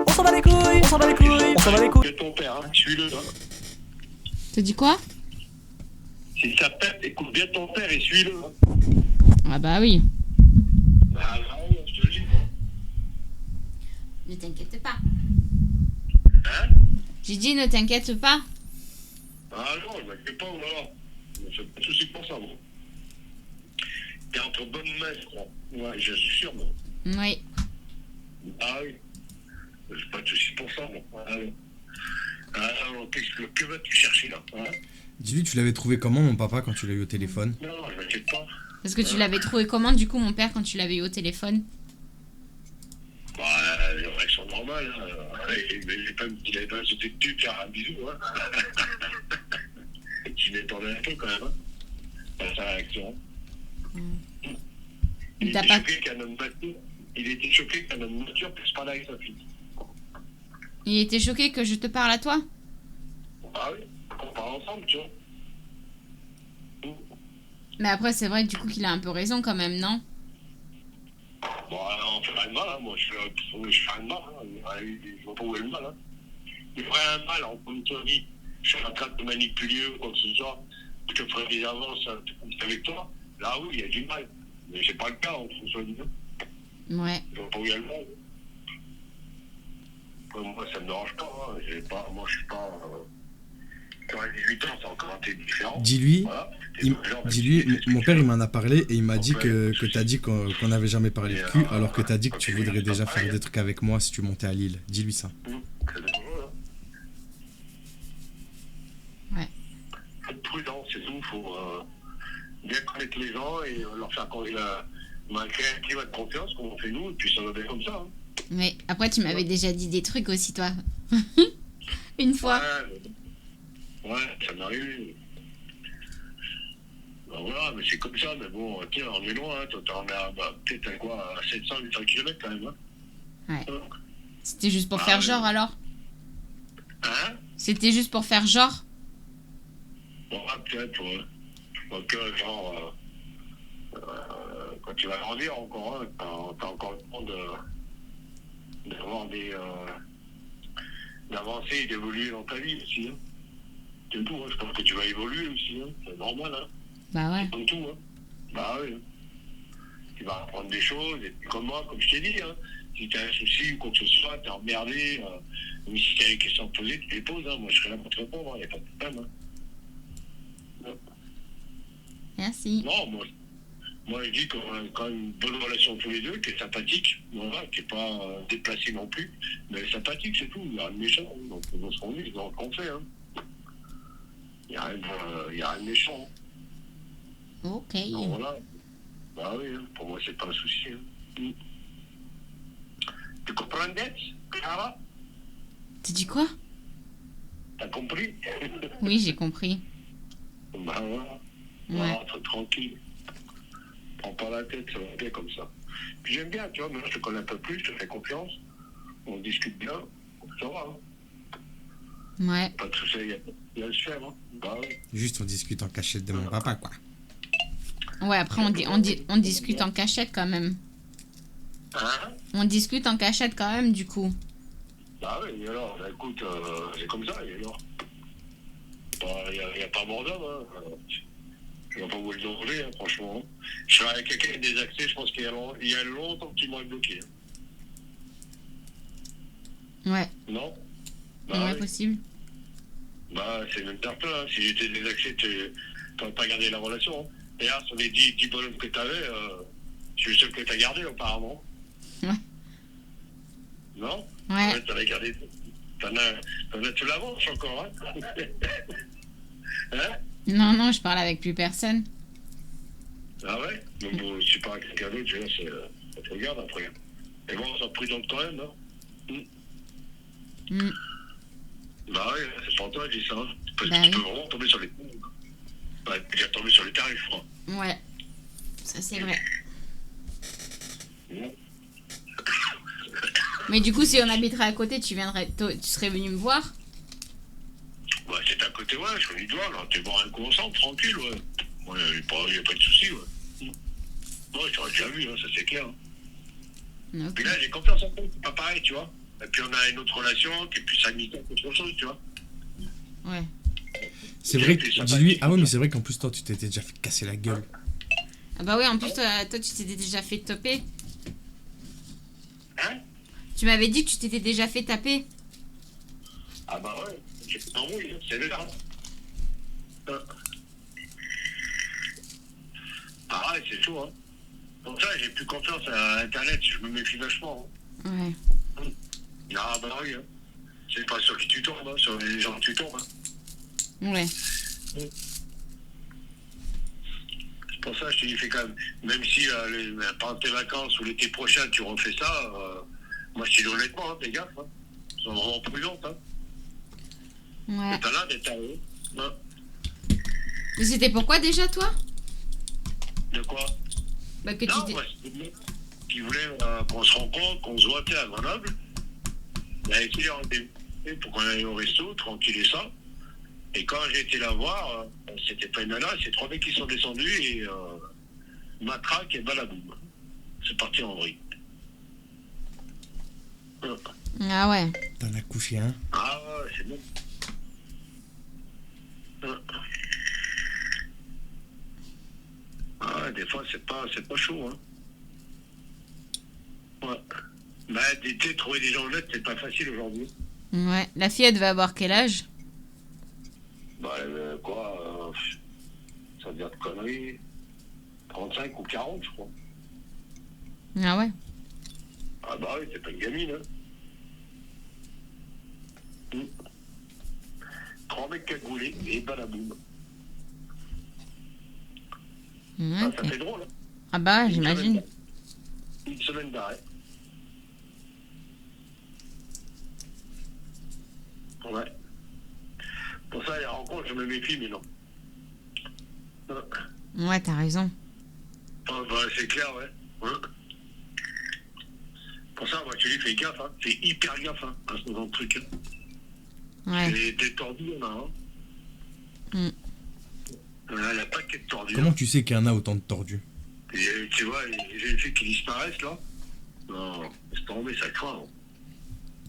On s'en bat les couilles, on s'en bat les couilles, on s'en bat les couilles. C'est ton père, hein, suis-le. Hein. T'as dit quoi? Si ça pète, écoute bien ton père et suis-le. Hein. Ah bah oui. Bah, oui, je te le dis. Hein. Ne t'inquiète pas. Hein? J'ai dit ne t'inquiète pas. Ah non, je m'inquiète pas, voilà. Je fais pas de soucis pour ça, moi. T'es entre bonnes mains, je crois. Ouais, je suis sûr, moi. Oui. Ah oui. J'ai pas de soucis pour ça, moi. Alors, que vas-tu chercher là, hein? Dis-lui, tu l'avais trouvé comment, mon papa, quand tu l'as eu au téléphone? Non, je m'inquiète pas. Parce que tu l'avais trouvé comment, du coup, mon père, quand tu l'avais eu au téléphone? Bah, les réactions normales, hein. Il avait pas sauté dessus, faire un bisou, hein. Tu m'étendais un peu quand même, hein. Dans sa réaction. Il T'as était pas- choqué qu'un homme mature. Il était choqué qu'un homme mature puisse parler avec sa fille. Il était choqué que je te parle à toi? Ah oui, on parle ensemble, tu vois. Mais après, c'est vrai, du coup, qu'il a un peu raison quand même, non? Bon, on fait rien de mal, hein. Moi, je fais rien de mal, hein. Je vois pas où est le mal, hein. Il y aurait un mal, en comme tu as dit, je suis en train de te manipuler ou quoi que ce soit, je te ferai des avances avec toi. Là, oui, il y a du mal. Mais c'est pas le cas, entre François et nous. Ouais. Je vois pas où il y a le mal. Moi, ça me dérange pas, hein. Moi, je suis pas... Quand à 18 ans, c'est encore un peu différent. Dis-lui, Voilà. dis-lui, mon père il m'en a parlé et il m'a dit que t'as dit qu'on n'avait jamais parlé de cul, alors que t'as dit que tu voudrais déjà faire des trucs avec moi si tu montais à Lille. Dis-lui ça. C'est dangereux, hein. Ouais. Faut être prudent, c'est tout. Faut bien connaître les gens et leur faire créer un climat de confiance, comme on fait nous, et puis ça va bien comme ça. Hein. Mais après, tu m'avais déjà dit des trucs aussi, toi. Une fois. Ouais, ça m'arrive. Ben voilà, mais c'est comme ça, mais bon, tiens, on est loin, hein. Toi, t'en as peut-être à quoi, à 700-800 km quand même. Hein. Ouais. C'était juste pour faire genre, alors? Hein? C'était juste pour faire genre? Bon, peut-être, ouais. Donc, genre, quand tu vas grandir encore, hein, t'as encore le temps d'avoir d'avancer et d'évoluer dans ta vie aussi. Hein. C'est tout, hein. Je pense que tu vas évoluer aussi, hein. C'est normal, hein. Bah ouais. C'est comme tout, hein. Bah oui. Tu vas apprendre des choses, et puis comme moi, comme je t'ai dit, hein, si t'as un souci ou quoi que ce soit, t'es emmerdé, mais si t'as des questions à poser, tu les poses, hein. Moi je serai là pour te répondre, il n'y a pas de problème. Hein. Merci. Non, moi je dis qu'on a quand même une bonne relation tous les deux, qui est sympathique, voilà, qui n'est pas déplacée non plus, mais sympathique, c'est tout, il n'y a rien de méchant, hein. Donc on se conduit dans ce qu'on fait, hein. Il n'y a rien de méchant. Ok. Donc voilà. Bah oui, hein. Pour moi c'est pas un souci. Hein. Tu comprends, Clara? T'as dit quoi? T'as compris? Oui, j'ai compris. Bah voilà. Ouais. Voilà, tranquille. Prends pas la tête, ça va bien comme ça. Puis j'aime bien, tu vois, maintenant je te connais un peu plus, je te fais confiance, on discute bien, ça va, hein. Ouais. Pas de soucis, il y a le faire, hein. Bah oui. Juste on discute en cachette de mon papa, quoi. Ouais, après, on discute en cachette quand même. Hein? On discute en cachette quand même, du coup. Bah oui, et alors, bah, écoute, c'est comme ça, et alors? Il n'y a pas mort d'homme, hein. Je ne vais pas vous le demander, hein, franchement. Je serais avec quelqu'un des accès, je pense qu'il y a longtemps qu'il m'aurait bloqué. Ouais. Hein. Non? Bah, Ouais, oui. possible. Bah, c'est même certain, hein. Si j'étais des accès, tu n'aurais pas gardé la relation. Hein. D'ailleurs, sur les 10 bonhommes que tu avais, je suis sûr que tu as gardé, apparemment. Ouais. Non? Ouais. Tu avais gardé. T'en as tu l'avances encore, hein? Hein? Non, je parle avec plus personne. Ah ouais? Donc, bon, je suis pas avec quelqu'un d'autre, je veux dire, ça te regarde après. Et bon, ça prudente quand même, hein? Mm. Bah oui, c'est pour toi, je dis ça. Hein? Parce Bah que tu oui. peux vraiment tomber sur les... Ouais, tu vas tomber sur les tarifs, je crois. Ouais. Ça, c'est vrai. Bon. Mais du coup, si on habiterait à côté, tu serais venu me voir? Ouais, c'est à côté, ouais, je suis toi, là. Tu bois un coup ensemble, tranquille, ouais. Ouais, il n'y a pas de souci, ouais. Ouais, tu aurais déjà vu, hein, ça c'est clair. Ok. Puis là, j'ai confiance en toi, c'est pas pareil, tu vois. Et puis on a une autre relation qui est plus sanitaire qu'autre chose, tu vois. Ouais. C'est vrai que, dis-lui, ah ouais, mais c'est vrai qu'en plus, toi, tu t'étais déjà fait casser la gueule. Ah bah oui, en plus, toi tu t'étais déjà fait toper. Hein? Tu m'avais dit que tu t'étais déjà fait taper. Ah bah ouais, j'ai fait un rouille, c'est là. Ah ouais, c'est chaud, hein. Pour ça, j'ai plus confiance à Internet, je me méfie vachement. Ouais. Ah bah oui, hein. C'est pas sur qui tu tombes, hein, sur les gens que tu tombes. Hein. Ouais. C'est pour ça que je te dis, fais quand même si pendant tes vacances ou l'été prochain tu refais ça, moi je te dis honnêtement, hein, fais gaffe. Hein. Ils sont vraiment prudentes. Hein. Ouais. C'est pas là d'être à eux. Hein. Mais c'était pourquoi déjà, toi? De quoi? Bah, que Non, tu moi, c'est des mecs qui voulaient qu'on se rencontre, qu'on se voit à Grenoble. Il a été rendez-vous pour qu'on aille au resto, tranquille et ça. Et quand j'ai été la voir, c'était pas une nana, c'est 3 mecs qui sont descendus et matraque et balaboum. C'est parti en vrille. Ah ouais. T'en as couché un. Ah ouais, c'est bon. Ah ouais, des fois c'est pas chaud, hein. Ouais. Bah, trouver des gens honnêtes, c'est pas facile aujourd'hui. Ouais. La fille, elle devait avoir quel âge? Bah, ça veut dire de conneries. 35 ou 40, je crois. Ah ouais. Ah bah oui, c'est pas une gamine, hein. 3 mecs cagoulés et balaboum. Ouais, Ah, ok. ça fait drôle, hein. Ah bah, j'imagine. Une semaine d'arrêt. Ouais. Pour ça, les rencontres, je me méfie, mais non. Ouais, t'as raison. Ah, bah, c'est clair, ouais. Pour ça, moi, tu dis, fais gaffe, hein. Fais hyper gaffe, hein, à ce genre de truc. Hein. Ouais. C'est des tordus, on a, hein. Elle a pas que de tordus. Comment tu sais qu'il y en a autant de tordus? Et, tu vois, les jeunes filles qui disparaissent, là. Non, c'est tombé, ça craint. Hein.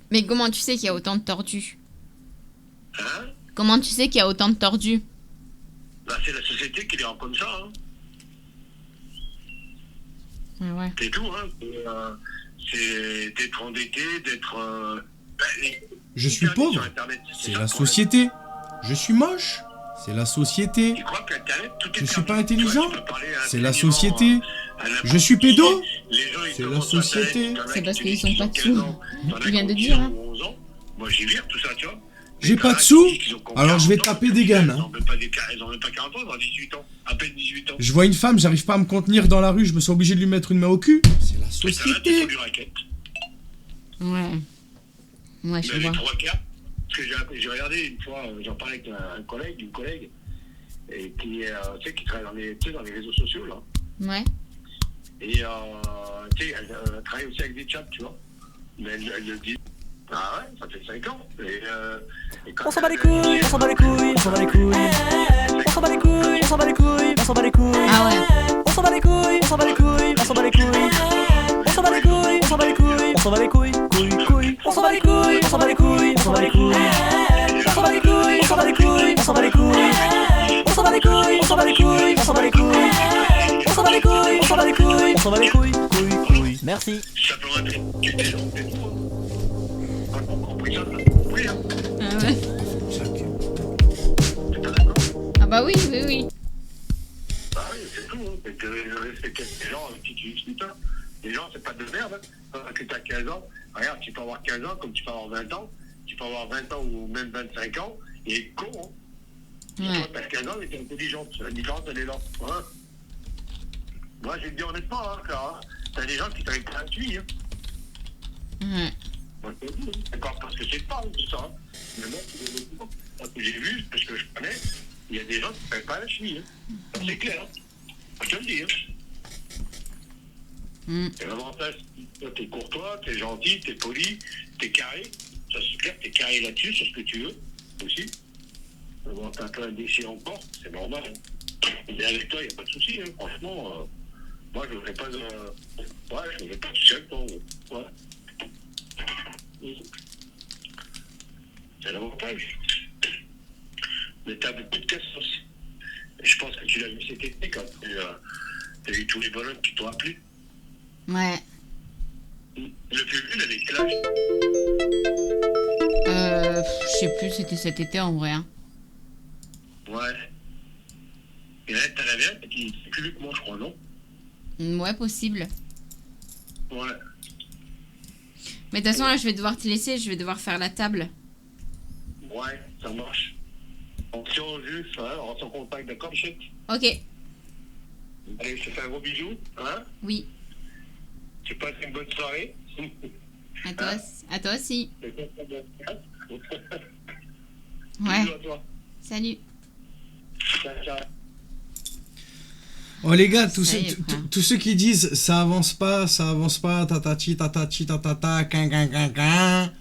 Mais comment tu sais qu'il y a autant de tordus? Hein? Comment tu sais qu'il y a autant de tordus? Bah, c'est la société qui les rend comme ça, hein. Ah ouais. C'est tout, hein. C'est d'être endetté, d'être... Je suis pauvre. C'est la société. Je suis moche. C'est la société. Tu crois qu'Internet, tout est Je suis permis. pas intelligent. Tu vois, tu peux parler C'est la intelligemment société. à n'importe Je suis qui. pédo. Les gens, ils C'est te la montrent sur société. Internet, C'est parce qui qu'ils te disent sont pas qu'ils ont dessous. 15 ans, t'en as Tu viens de qui ont dire, 10 hein. ou 11 ans. Moi, j'y vire tout ça, tu vois. J'ai Mais pas t'en de as qui sous. disent qu'ils ont Alors je vais 40 ans, taper des gammes. Ils Hein. ont même pas 40 ans, ils ont 18 ans. À peine 18 ans. Je vois une femme, j'arrive pas à me contenir dans la rue, je me sens obligé de lui mettre une main au cul. C'est la Mais t'en as qui société. font du racket. Ouais. Ouais, je Mais les vois. 3 quarts. Parce que j'ai regardé une fois, j'en parlais avec un collègue, une collègue, et qui, tu sais, qui travaille dans les réseaux sociaux, là. Ouais. Et, tu sais, elle travaille aussi avec des chats, tu vois. Mais elle le dit. Ah ouais, ça fait 5 ans. Et quand On s'en bat les couilles, on s'en bat les couilles, on s'en bat les couilles. On s'en bat les couilles, on s'en bat les couilles, on s'en bat les couilles. Ah ouais. On s'en bat les couilles, on s'en bat les couilles, on s'en bat les couilles. On s'en bat les couilles, on s'en bat les couilles, on s'en bat les couilles, couilles. On s'en bat les couilles, on s'en bat les couilles, on s'en bat les couilles. On s'en bat les couilles, on s'en bat les couilles, on s'en bat les couilles. On s'en bat les couilles, on s'en bat les couilles, on s'en bat les couilles. On s'en bat les couilles, on s'en bat les couilles, on s'en bat les couilles, couilles. Merci. ça peut être des gens, des fois. Quand on a compris ça, on a compris, hein. Ah ouais. T'es pas d'accord? Ah bah oui, oui, oui. Bah oui, c'est tout, hein. C'est de respecter les gens avec qui tu discutes. Hein. Les gens, c'est pas de merde. Hein. Quand tu as 15 ans, regarde, tu peux avoir 15 ans comme tu peux avoir 20 ans. Tu peux avoir 20 ans ou même 25 ans et être con. Hein. Ouais. Toi, t'as 15 ans mais t'es intelligente. La différence, elle est là. Hein. Moi, je vais te dire honnêtement, hein, Clara, t'as des gens qui t'arrivent pas à la cheville. Hein. Ouais. Moi, je te dis, hein. C'est pas parce que c'est pas tout ça. Hein. Mais moi, ce que j'ai vu, parce que je connais, il y a des gens qui t'arrivent pas à la cheville. Hein. Ça, c'est clair. Hein. Je te le dis. Hein. Et l'avantage, toi, t'es courtois, t'es gentil, t'es poli, t'es carré. Ça, c'est clair, t'es carré là-dessus, sur ce que tu veux, aussi. Bon, t'as un peu un déchet encore, c'est normal. Hein. Mais avec toi, il n'y a pas de souci, hein. Franchement. Moi, je ne voudrais pas. Ouais, je ne voudrais pas de chef, toi. Ouais. C'est l'avantage. Mais t'as beaucoup de cassos. Et je pense que tu l'as vu cet été quand t'as eu tous les bonhommes qui t'ont appelé. Ouais. Le plus vieux, il avait quel âge? Je sais plus, c'était cet été en vrai. Hein. Ouais. Et là, t'as la verte, qui est plus vieux que moi, je crois, non? Ouais, possible. Ouais. Mais de toute façon, là, je vais devoir te laisser, je vais devoir faire la table. Ouais, ça marche. On se tient au jus, hein, on reste en contact, d'accord, Michel? Ok, Allez, je te fais un gros bisou, hein? oui. Tu passes une bonne soirée. À toi aussi. Ouais. Ouais, Bisous à toi. salut. Ciao, ciao. Oh les gars, Ça y est, frère. tous ceux qui disent ça avance pas, tatati, tatata, quin.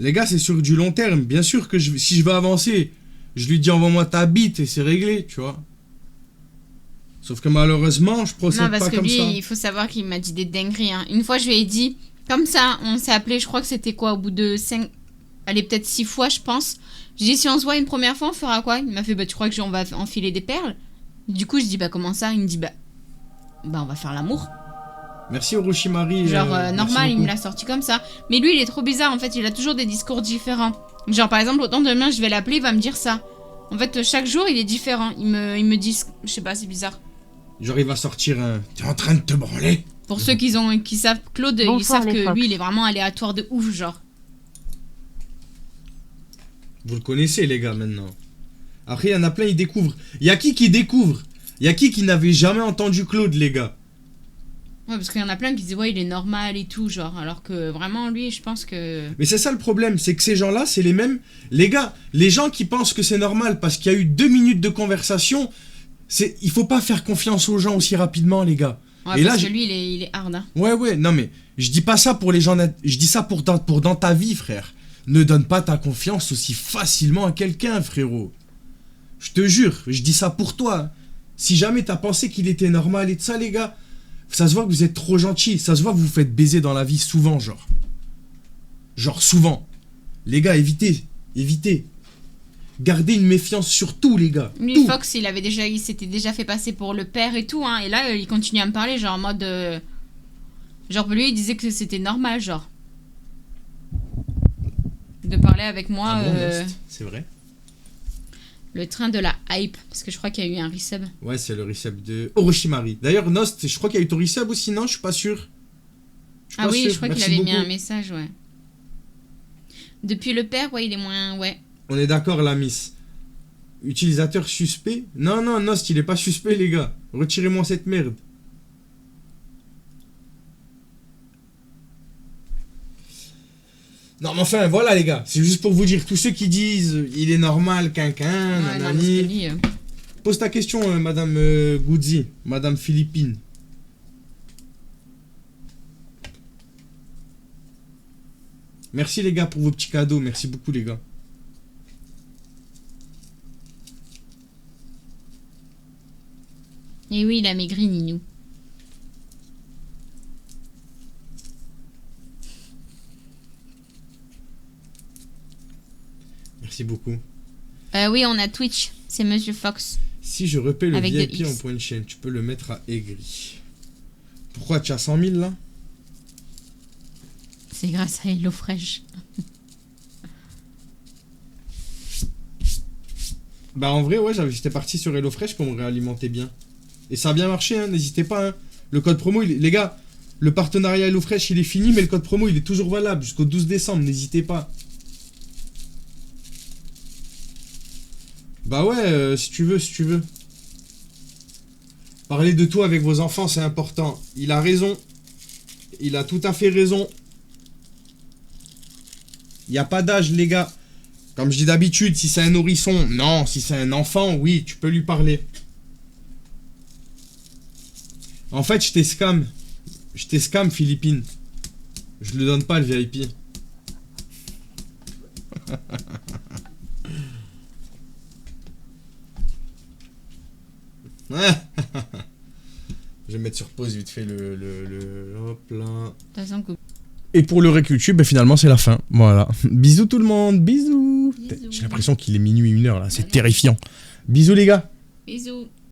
Les gars, c'est sur du long terme. Bien sûr que si je veux avancer, je lui dis envoie-moi ta bite et c'est réglé, tu vois. Sauf que malheureusement, je procède Non, parce pas que comme lui, ça. il faut savoir qu'il m'a dit des dingueries. Hein. Une fois, je lui ai dit, comme ça, on s'est appelé, je crois que c'était quoi, au bout de 5... Allez, peut-être 6 fois, je pense. J'ai dit, si on se voit une première fois, on fera quoi? Il m'a fait, bah, tu crois que on va enfiler des perles? Du coup, je dis, bah, comment ça? Il me dit, bah, on va faire l'amour. Merci Orochimaru. Genre, merci normal, il beaucoup. me l'a sorti comme ça. Mais lui, il est trop bizarre, en fait, il a toujours des discours différents. Genre, par exemple, autant demain, je vais l'appeler, il va me dire ça. En fait, chaque jour, il est différent. Il me dit, je sais pas, c'est bizarre. Genre il va sortir un... T'es en train de te branler? Pour ceux qui savent, Claude, ils Bonsoir, savent les que Fox. lui, il est vraiment aléatoire de ouf, genre. Vous le connaissez les gars maintenant. Après il y en a plein, ils découvrent. Il y a qui découvre? Il y a qui n'avait jamais entendu Claude les gars? Ouais, parce qu'il y en a plein qui disent, ouais, il est normal et tout, genre. Alors que vraiment, lui, je pense que... Mais c'est ça le problème, c'est que ces gens-là, c'est les mêmes. Les gars, les gens qui pensent que c'est normal parce qu'il y a eu 2 minutes de conversation, il faut pas faire confiance aux gens aussi rapidement, les gars. Ouais, Et parce là, que lui, il est hard, hein. Ouais, non mais, je dis pas ça pour les gens, je dis ça pour dans ta vie, frère. Ne donne pas ta confiance aussi facilement à quelqu'un, frérot. Je te jure, je dis ça pour toi. Si jamais t'as pensé qu'il était normal et de ça, les gars, ça se voit que vous êtes trop gentils. Ça se voit que vous vous faites baiser dans la vie souvent, genre. Genre souvent. Les gars, évitez. Gardez une méfiance sur tout, les gars. Lui, Tout. Fox, il s'était déjà fait passer pour le père et tout, hein. Et là, il continue à me parler, genre en mode... Genre, pour lui, il disait que c'était normal, genre. De parler avec moi, Ah bon, Lost, c'est vrai. le train de la hype. Parce que je crois qu'il y a eu un resub. Ouais, c'est le resub de Orochimaru. D'ailleurs, Nost, je crois qu'il y a eu ton resub aussi, non? Je suis pas sûr. Je suis Ah pas oui, sûr. je crois qu'il Merci avait mis beaucoup. un message, ouais. Depuis le père, ouais, il est moins... Ouais. On est d'accord, la miss. Utilisateur suspect? Non, Nost, il est pas suspect, les gars. Retirez-moi cette merde. Non, mais enfin, voilà, les gars. C'est juste pour vous dire, tous ceux qui disent il est normal, quinquin, Ouais, non, parce nanani. que lui, Pose ta question, madame Goudzi, madame Philippine. Merci, les gars, pour vos petits cadeaux. Merci beaucoup, les gars. Et oui, il a maigri, Ninou. Merci beaucoup. Oui, on a Twitch. C'est Monsieur Fox. Si je repais le Avec deux VIP en X. point de chaîne, tu peux le mettre à aigri. Pourquoi tu as 100 000 là? C'est grâce à HelloFresh. Bah en vrai ouais, j'étais parti sur HelloFresh pour me réalimenter bien. Et ça a bien marché, hein, n'hésitez pas. Hein. Le code promo, les gars, le partenariat HelloFresh il est fini, mais le code promo il est toujours valable jusqu'au 12 décembre, n'hésitez pas. Bah ouais, si tu veux. Parler de tout avec vos enfants, c'est important. Il a raison. Il a tout à fait raison. Il n'y a pas d'âge, les gars. Comme je dis d'habitude, si c'est un nourrisson, non. Si c'est un enfant, oui, tu peux lui parler. En fait, je t'ai scam. Philippine. Je le donne pas, le VIP. Je vais mettre sur pause vite fait le hop là. De toute façon, Et pour le rec YouTube, ben finalement c'est la fin. Voilà. Bisous tout le monde, bisous. Bisous. J'ai l'impression qu'il est minuit 1h là, c'est terrifiant. Bisous les gars. bisous.